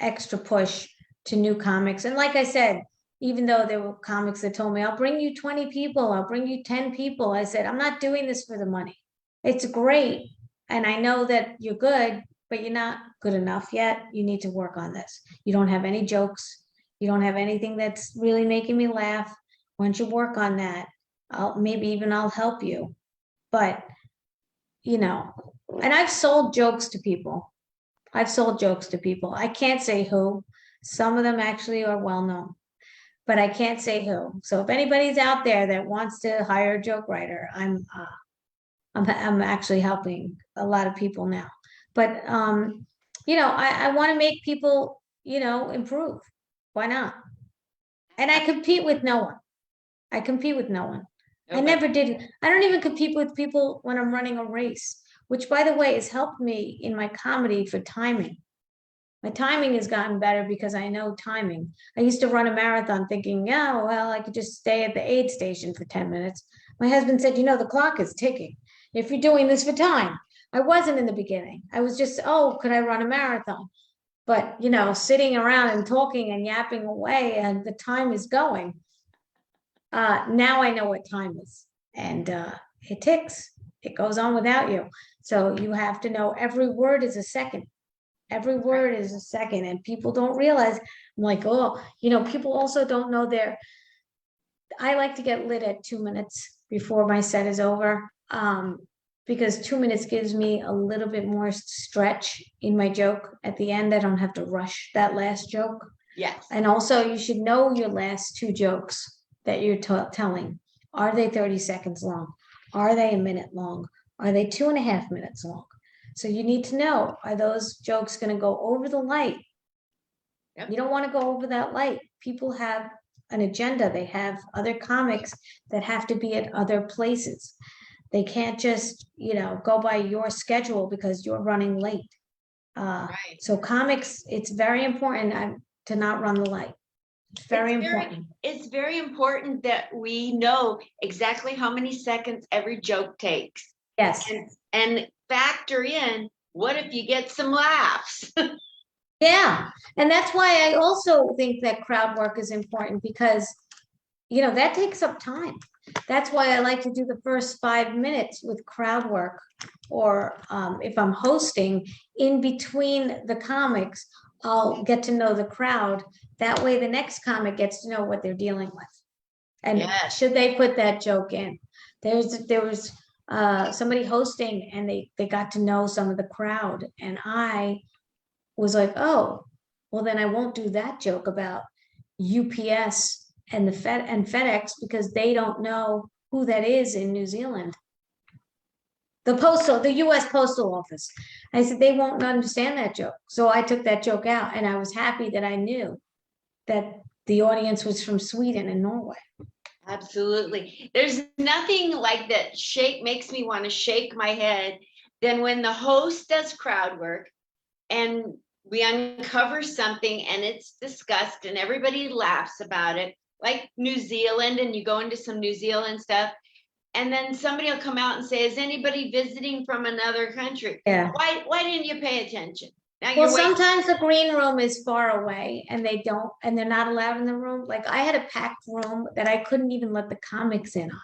extra push to new comics. And like I said, even though there were comics that told me, I'll bring you 20 people, I'll bring you 10 people. I said, I'm not doing this for the money. It's great. And I know that you're good, but you're not good enough yet. You need to work on this. You don't have any jokes. You don't have anything that's really making me laugh. Why don't you work on that? Maybe even I'll help you. But, you know, And I've sold jokes to people. I've sold jokes to people. I can't say who. Some of them actually are well known, but I can't say who. So if anybody's out there that wants to hire a joke writer, I'm actually helping a lot of people now. But I want to make people, improve. Why not? And I compete with no one. I compete with no one. I Nobody. never did. I don't even compete with people when I'm running a race, which by the way has helped me in my comedy for timing. My timing has gotten better because I know timing. I used to run a marathon thinking, yeah, well, I could just stay at the aid station for 10 minutes. My husband said, the clock is ticking. If you're doing this for time, I wasn't in the beginning. I was just, oh, could I run a marathon? But, sitting around and talking and yapping away and the time is going. Now I know what time is, and it ticks. It goes on without you. So you have to know every word is a second. Every word is a second, and people don't realize. I'm like, oh, people also don't know I like to get lit at 2 minutes before my set is over, because 2 minutes gives me a little bit more stretch in my joke at the end. I don't have to rush that last joke. Yes. And also, you should know your last two jokes that you're telling. Are they 30 seconds long? Are they a minute long? Are they 2.5 minutes long? So you need to know, are those jokes going to go over the light? Yep. You don't want to go over that light. People have an agenda. They have other comics that have to be at other places. They can't just, go by your schedule because you're running late. Right. So comics, it's very important to not run the light. It's very important. It's very important that we know exactly how many seconds every joke takes. Yes. And factor in, what if you get some laughs? Yeah. And that's why I also think that crowd work is important because, that takes up time. That's why I like to do the first 5 minutes with crowd work, or if I'm hosting, in between the comics, I'll get to know the crowd. That way the next comic gets to know what they're dealing with. And Yes. should they put that joke in? There was somebody hosting, and they got to know some of the crowd, and I was like, oh, well, then I won't do that joke about UPS and FedEx because they don't know who that is in New Zealand. The US Postal Office. I said, they won't understand that joke. So I took that joke out, and I was happy that I knew that the audience was from Sweden and Norway. Absolutely. There's nothing like that makes me want to shake my head than when the host does crowd work and we uncover something and it's discussed and everybody laughs about it, like New Zealand, and you go into some New Zealand stuff, and then somebody will come out and say, is anybody visiting from another country? Yeah. Why didn't you pay attention? Now Well, sometimes the green room is far away and they're not allowed in the room. Like I had a packed room that I couldn't even let the comics in on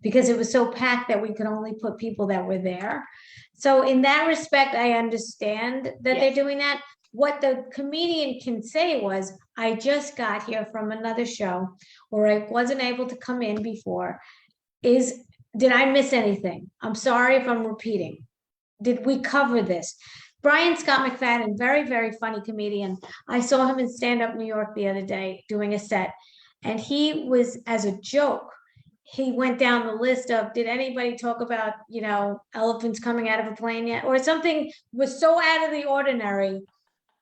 because it was so packed that we could only put people that were there. So in that respect, I understand that they're doing that. What the comedian can say was, I just got here from another show or I wasn't able to come in before. Did I miss anything? I'm sorry if I'm repeating. Did we cover this? Brian Scott McFadden, very, very funny comedian. I saw him in Stand Up New York the other day doing a set, and he was, as a joke, he went down the list of, did anybody talk about, elephants coming out of a plane yet? Or something was so out of the ordinary.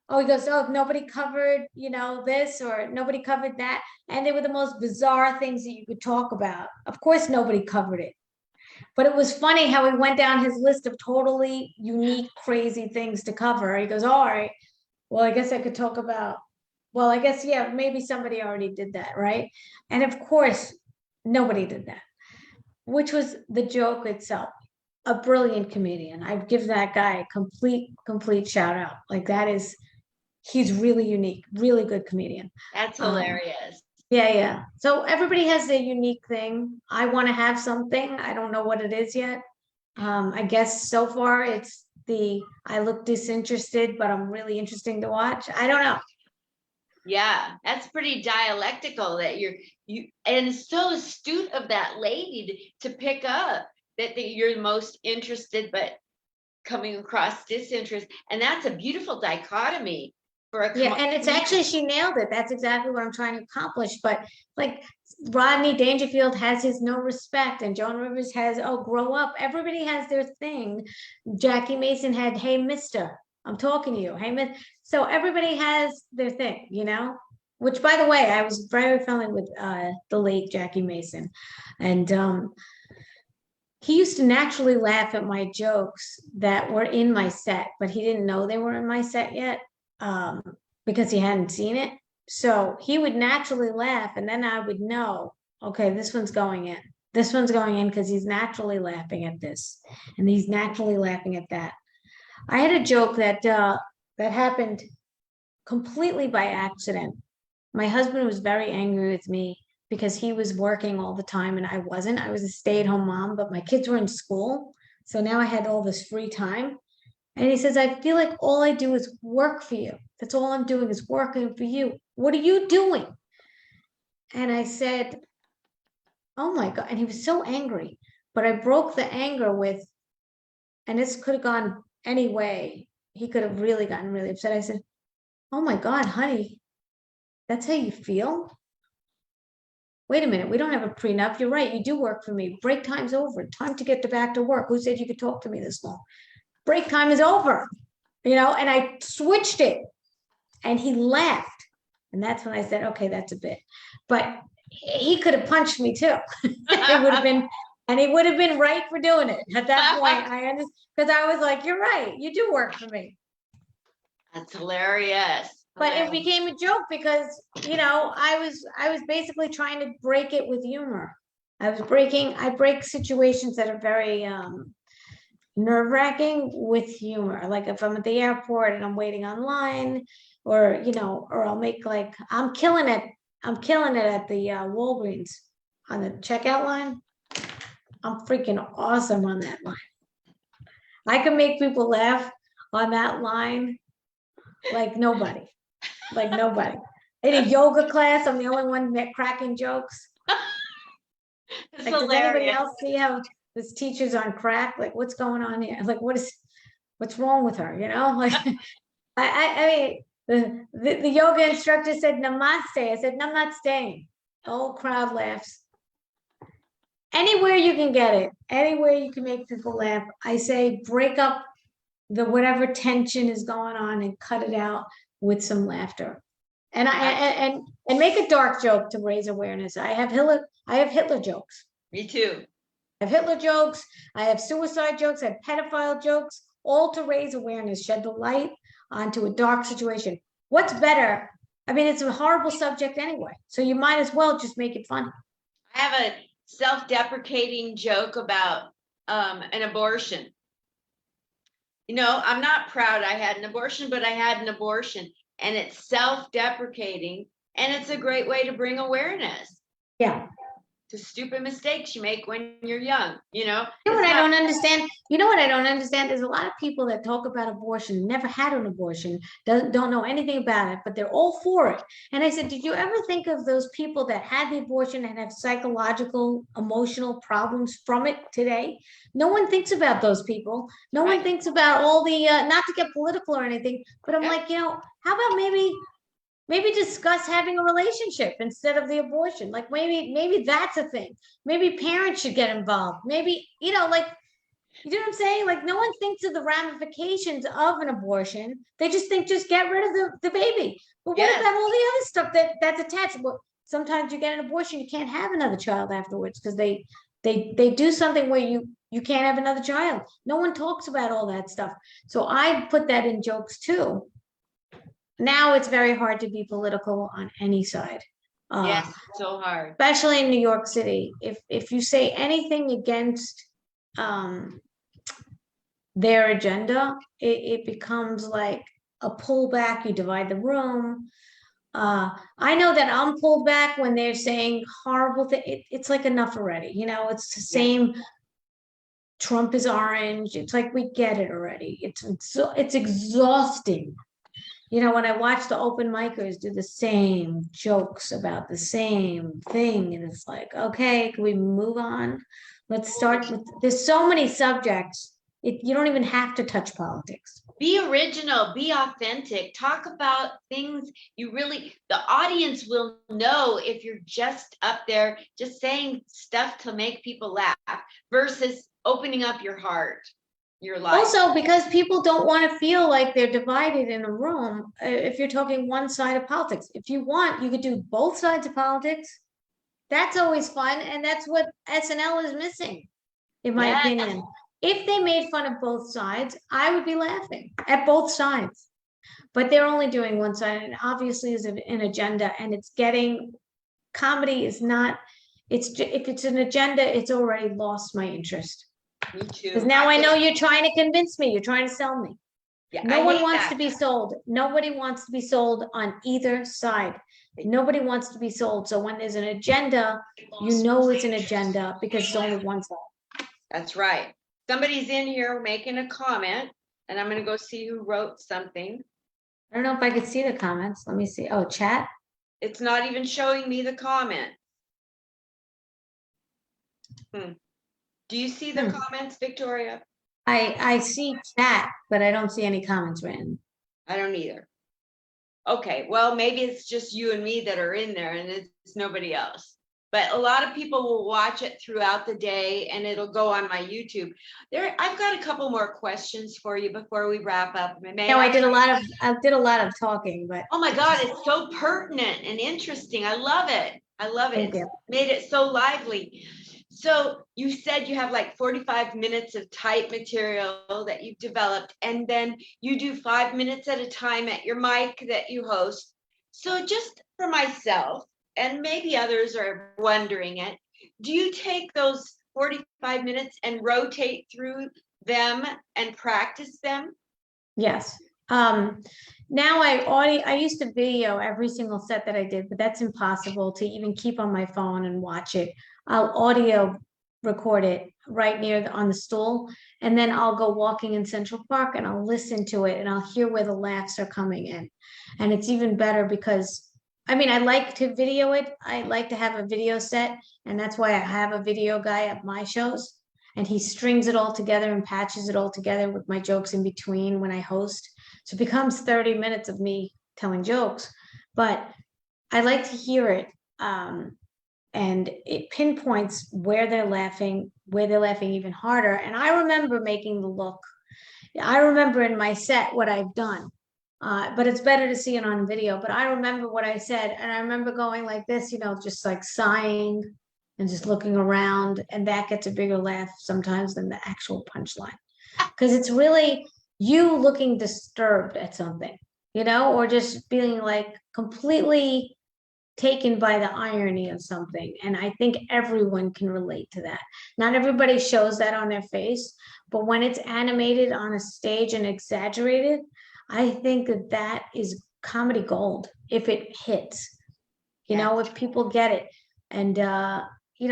Oh, he goes, oh, nobody covered, this, or nobody covered that. And they were the most bizarre things that you could talk about. Of course, nobody covered it. But it was funny how he went down his list of totally unique, crazy things to cover. He goes, all right, well, I guess I could talk about, well, I guess, yeah, maybe somebody already did that, right? And of course, nobody did that, which was the joke itself. A brilliant comedian. I'd give that guy a complete shout out. Like he's really unique, really good comedian. That's hilarious. Yeah. So everybody has their unique thing. I want to have something. I don't know what it is yet. I guess so far it's I look disinterested, but I'm really interesting to watch. I don't know. Yeah, that's pretty dialectical that you and so astute of that lady to pick up that you're most interested, but coming across disinterest. And that's a beautiful dichotomy for a Yeah, and it's actually, she nailed it. That's exactly what I'm trying to accomplish. But like Rodney Dangerfield has his no respect, and Joan Rivers has, oh, grow up. Everybody has their thing. Jackie Mason had, hey, mister, I'm talking to you. Hey, miss. So everybody has their thing, you know? Which, by the way, I was very friendly with the late Jackie Mason. And he used to naturally laugh at my jokes that were in my set, but he didn't know they were in my set yet, because he hadn't seen it. So he would naturally laugh, and then I would know, okay, this one's going in. This one's going in because he's naturally laughing at this, and he's naturally laughing at that. I had a joke that that happened completely by accident. My husband was very angry with me because he was working all the time and I wasn't. I was a stay-at-home mom, but my kids were in school. So now I had all this free time. And he says, I feel like all I do is work for you. That's all I'm doing is working for you. What are you doing? And I said, oh my God. And he was so angry. But I broke the anger with, and this could have gone any way. He could have really gotten really upset. I said, oh my God, honey, that's how you feel? Wait a minute, we don't have a prenup. You're right. You do work for me. Break time's over. Time to get back to work. Who said you could talk to me this long? Break time is over, you know, and I switched it and he laughed. And that's when I said, okay, that's a bit. But he could have punched me too. It would have been, and he would have been right for doing it. At that point, I understood, because I was like, you're right. You do work for me. That's hilarious. But it became a joke because, you know, I was basically trying to break it with humor. I break situations that are very nerve-wracking with humor. Like if I'm at the airport and I'm waiting online, or, you know, or I'll make like, I'm killing it at the Walgreens on the checkout line. I'm freaking awesome on that line. I can make people laugh on that line like nobody. Like nobody. In a yoga class, I'm the only one cracking jokes. It's Like, does anybody else see how this teacher's on crack? Like, what's going on here? Like, what's wrong with her? You know, like, I mean, the yoga instructor said namaste. I said, no, I'm not staying. The whole crowd laughs. Anywhere you can get it, anywhere you can make people laugh, I say break up the whatever tension is going on and cut it out with some laughter. And and make a dark joke to raise awareness. I have Hitler jokes. Me too. I have Hitler jokes, I have suicide jokes, I have pedophile jokes, all to raise awareness, shed the light onto a dark situation. What's better? I mean, it's a horrible subject anyway, so you might as well just make it funny. I have a self-deprecating joke about an abortion. You know, I'm not proud I had an abortion, but I had an abortion, and it's self-deprecating, and it's a great way to bring awareness. Yeah. To stupid mistakes you make when you're young, you know? You know what I don't understand? You know what I don't understand? There's a lot of people that talk about abortion, never had an abortion, don't know anything about it, but they're all for it. And I said, did you ever think of those people that had the abortion and have psychological, emotional problems from it today? No one thinks about those people. No one thinks about all the, not to get political or anything, but I'm like, you know, how about maybe discuss having a relationship instead of the abortion. Like maybe that's a thing. Maybe parents should get involved. Maybe, you know, like, you know what I'm saying? Like no one thinks of the ramifications of an abortion. They just think, just get rid of the baby. But what about all the other stuff that's attached? Well, sometimes you get an abortion, you can't have another child afterwards because they do something where you can't have another child. No one talks about all that stuff. So I put that in jokes too. Now it's very hard to be political on any side. Yes, so hard. Especially in New York City. If you say anything against their agenda, it becomes like a pullback. You divide the room. I know that I'm pulled back when they're saying horrible things. It's like enough already. You know, it's the same. Trump is orange. It's like we get it already. It's exhausting. You know, when I watch the open micers do the same jokes about the same thing, and it's like, okay, can we move on? Let's start with, there's so many subjects. You don't even have to touch politics. Be original, be authentic, talk about things the audience will know if you're just up there, just saying stuff to make people laugh versus opening up your heart, your life. Also, because people don't want to feel like they're divided in a room, if you're talking one side of politics. If you want, you could do both sides of politics. That's always fun, and that's what SNL is missing, in my opinion. If they made fun of both sides, I would be laughing at both sides. But they're only doing one side, and obviously is an agenda, and it's getting, comedy is not, if it's an agenda, it's already lost my interest. Me too. Because now I know you're trying to convince me, you're trying to sell me. Yeah, no one wants to be sold. Nobody wants to be sold on either side. Nobody wants to be sold. So when there's an agenda, you know it's an agenda because it's only one side. That's right. Somebody's in here making a comment, and I'm going to go see who wrote something. I don't know if I could see the comments. Let me see. Oh, chat. It's not even showing me the comment. Do you see the comments, Victoria? I see chat, but I don't see any comments written. I don't either. Okay, well, maybe it's just you and me that are in there and it's nobody else. But a lot of people will watch it throughout the day and it'll go on my YouTube. I've got a couple more questions for you before we wrap up. I did a lot of talking, but oh my God, it's so pertinent and interesting. I love it. I love it. It's made it so lively. So you said you have like 45 minutes of type material that you've developed, and then you do 5 minutes at a time at your mic that you host. So just for myself, and maybe others are wondering it, do you take those 45 minutes and rotate through them and practice them? Yes. Now I used to video every single set that I did, but that's impossible to even keep on my phone and watch it. I'll audio record it right on the stool, and then I'll go walking in Central Park and I'll listen to it and I'll hear where the laughs are coming in. And it's even better because, I mean, I like to video it. I like to have a video set, and that's why I have a video guy at my shows, and he strings it all together and patches it all together with my jokes in between when I host. So it becomes 30 minutes of me telling jokes, but I like to hear it. And it pinpoints where they're laughing even harder. And I remember making the look. I remember in my set what I've done, but it's better to see it on video. But I remember what I said, and I remember going like this, just like sighing and just looking around, and that gets a bigger laugh sometimes than the actual punchline, because it's really you looking disturbed at something, or just feeling like completely taken by the irony of something. And I think everyone can relate to that. Not everybody shows that on their face, but when it's animated on a stage and exaggerated, I think that is comedy gold if it hits, if people get it. And,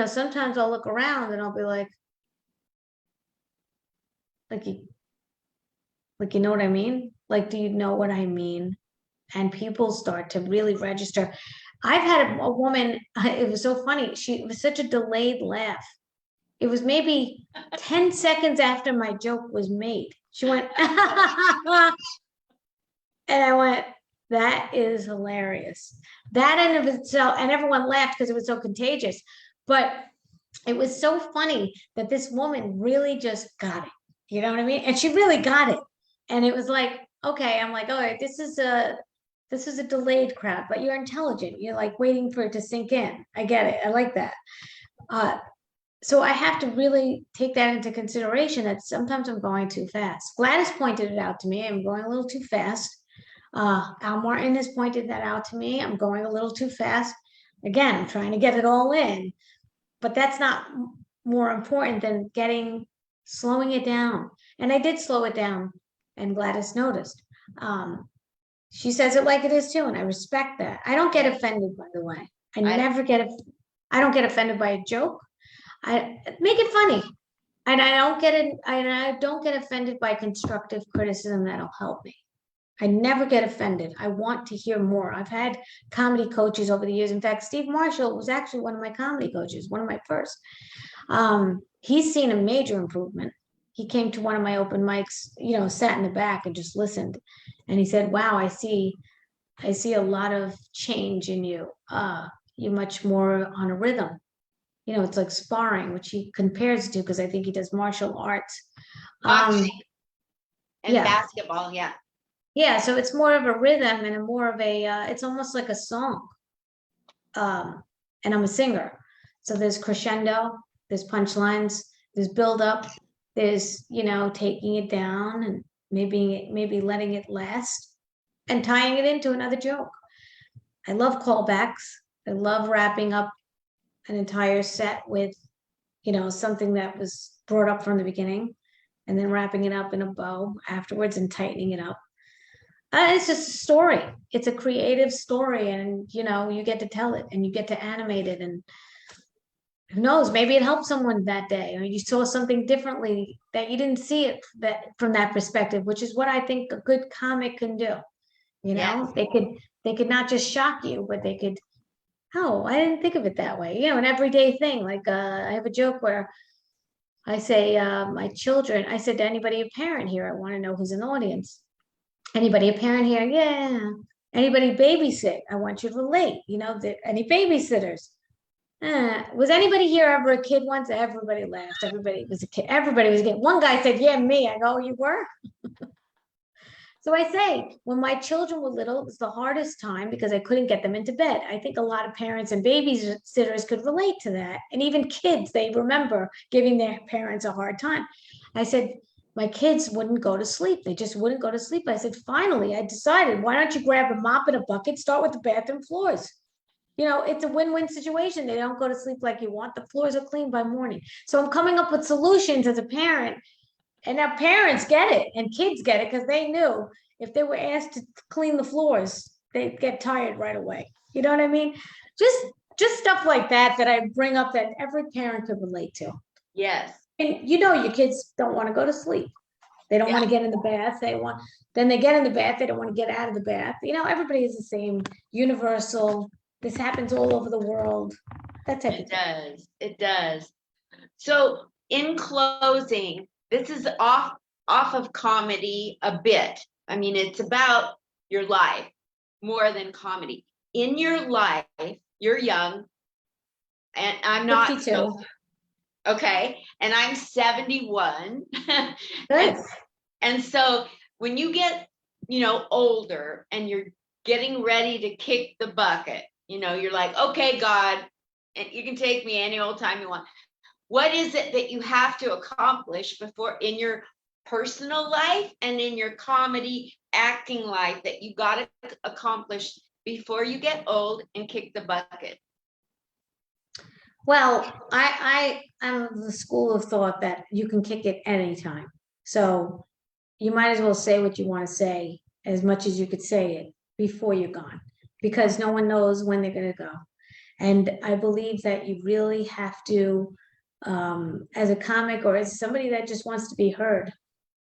sometimes I'll look around and I'll be like, you know what I mean? Like, do you know what I mean? And people start to really register. I've had a woman, it was so funny. It was such a delayed laugh. It was maybe 10 seconds after my joke was made. She went, and I went, that is hilarious. That in of itself, and everyone laughed because it was so contagious. But it was so funny that this woman really just got it. You know what I mean? And she really got it. And it was like, okay, I'm like, all right, this is a delayed crowd, but you're intelligent. You're like waiting for it to sink in. I get it. I like that. So I have to really take that into consideration that sometimes I'm going too fast. Gladys pointed it out to me. I'm going a little too fast. Al Martin has pointed that out to me. I'm going a little too fast. Again, I'm trying to get it all in, but that's not more important than slowing it down. And I did slow it down, and Gladys noticed. She says it like it is too, and I respect that. I don't get offended, by the way. I don't get offended by a joke. I make it funny, and I don't get offended by constructive criticism that'll help me. I never get offended. I want to hear more. I've had comedy coaches over the years. In fact, Steve Marshall was actually one of my comedy coaches, one of my first. He's seen a major improvement. he came to one of my open mics, sat in the back and just listened. And he said, wow, I see a lot of change in you. You're much more on a rhythm. It's like sparring, which he compares to because I think he does martial arts. Boxing and Yeah. basketball, yeah. Yeah, so it's more of a rhythm and a more of a it's almost like a song. And I'm a singer. So there's crescendo, there's punchlines, there's build up, there's, taking it down and maybe letting it last and tying it into another joke. I love callbacks. I love wrapping up an entire set with, something that was brought up from the beginning and then wrapping it up in a bow afterwards and tightening it up. It's just a story. It's a creative story, and you get to tell it and you get to animate it. And who knows, maybe it helped someone that day, or you saw something differently that you didn't see it that from that perspective, which is what I think a good comic can do. Yes. They could not just shock you, but they could, oh, I didn't think of it that way. An everyday thing. Like I have a joke where I say, my children, I said to anybody, a parent here, I want to know who's in the audience. Anybody a parent here? Yeah. Anybody babysit? I want you to relate. Any babysitters? Was anybody here ever a kid once? Everybody laughed. Everybody was a kid. Everybody was a kid. One guy said, yeah, me. I go, "Oh, you were?" So I say, when my children were little, it was the hardest time because I couldn't get them into bed. I think a lot of parents and babysitters could relate to that. And even kids, they remember giving their parents a hard time. I said, my kids wouldn't go to sleep. They just wouldn't go to sleep. I said, finally, I decided, why don't you grab a mop and a bucket, start with the bathroom floors? It's a win-win situation. They don't go to sleep like you want. The floors are clean by morning. So I'm coming up with solutions as a parent. And now parents get it and kids get it because they knew if they were asked to clean the floors, they'd get tired right away. You know what I mean? Just stuff like that I bring up that every parent could relate to. Yes. And your kids don't want to go to sleep. They don't want to get in the bath. Then they get in the bath. They don't want to get out of the bath. Everybody is the same, universal. This happens all over the world. That type of thing. It does. So in closing, this is off of comedy a bit. I mean, it's about your life more than comedy. In your life, you're young, and I'm not. 52. Okay, and I'm 71. Good. And so when you get, older and you're getting ready to kick the bucket, you're like, okay, God, and you can take me any old time you want. What is it that you have to accomplish before in your personal life and in your comedy acting life that you got to accomplish before you get old and kick the bucket? Well, I'm of the school of thought that you can kick it anytime. So you might as well say what you want to say as much as you could say it before you're gone, because no one knows when they're going to go. And I believe that you really have to, as a comic or as somebody that just wants to be heard.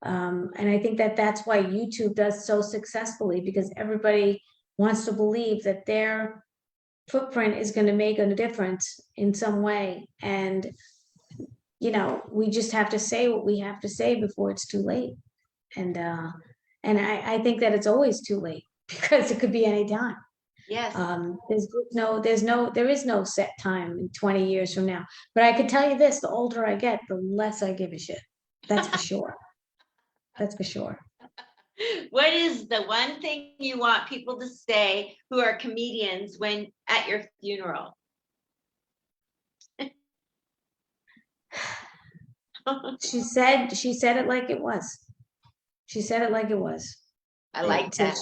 And I think that that's why YouTube does so successfully, because everybody wants to believe that their footprint is going to make a difference in some way. And, we just have to say what we have to say before it's too late. And I think that it's always too late because it could be any time. Yes. There is no set time in 20 years from now. But I could tell you this, the older I get, the less I give a shit. That's for sure. That's for sure. What is the one thing you want people to say who are comedians when at your funeral? She said it like it was. She said it like it was. I like that.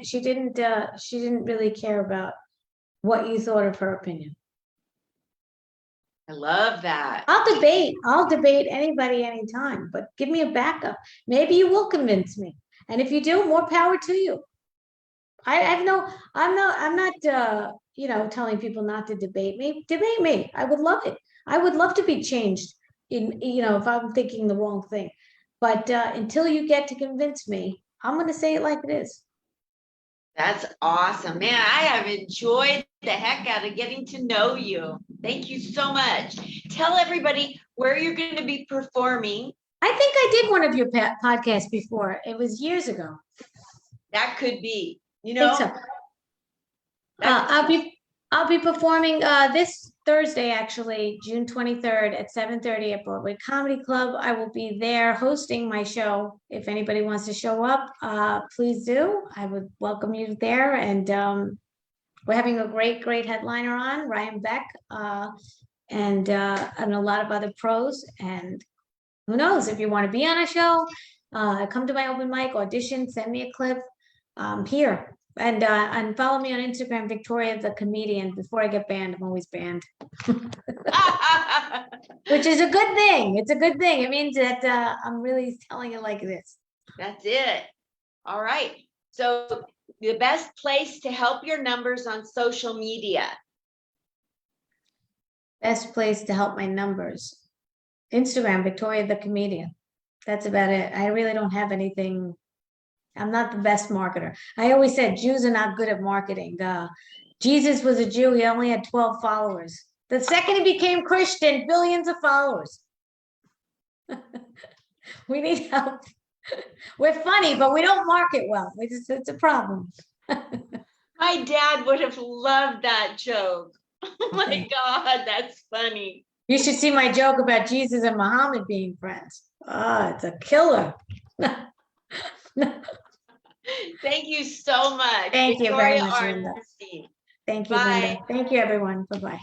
She didn't really care about what you thought of her opinion. I love that. I'll debate anybody anytime, but give me a backup. Maybe you will convince me. And if you do, more power to you. I'm not telling people not to debate me. Debate me. I would love it. I would love to be changed if I'm thinking the wrong thing. But until you get to convince me, I'm going to say it like it is. That's awesome, man. I have enjoyed the heck out of getting to know you. Thank you so much. Tell everybody where you're going to be performing I think I did one of your podcasts before. It was years ago. That could be, you I think know, so. that's I'll be performing this Thursday, actually, June 23rd at 7:30 at Broadway Comedy Club. I will be there hosting my show. If anybody wants to show up, please do. I would welcome you there. And we're having a great headliner on, Ryan Beck, and a lot of other pros. And who knows, if you want to be on a show, come to my open mic, audition, send me a clip. Here. And follow me on Instagram, Victoria the Comedian. Before I get banned, I'm always banned, which is a good thing. It's a good thing. It means that I'm really telling it like this. That's it. All right. So the best place to help your numbers on social media. Best place to help my numbers. Instagram, Victoria the Comedian. That's about it. I really don't have anything. I'm not the best marketer. I always said Jews are not good at marketing. Jesus was a Jew. He only had 12 followers. The second he became Christian, billions of followers. We need help. We're funny, but we don't market well. It's a problem. My dad would have loved that joke. Oh my Okay. God, that's funny. You should see my joke about Jesus and Muhammad being friends. Oh, it's a killer. Thank you so much. Thank you very Victoria much, Linda. Arnstein. Thank you, Bye. Linda. Thank you, everyone. Bye-bye.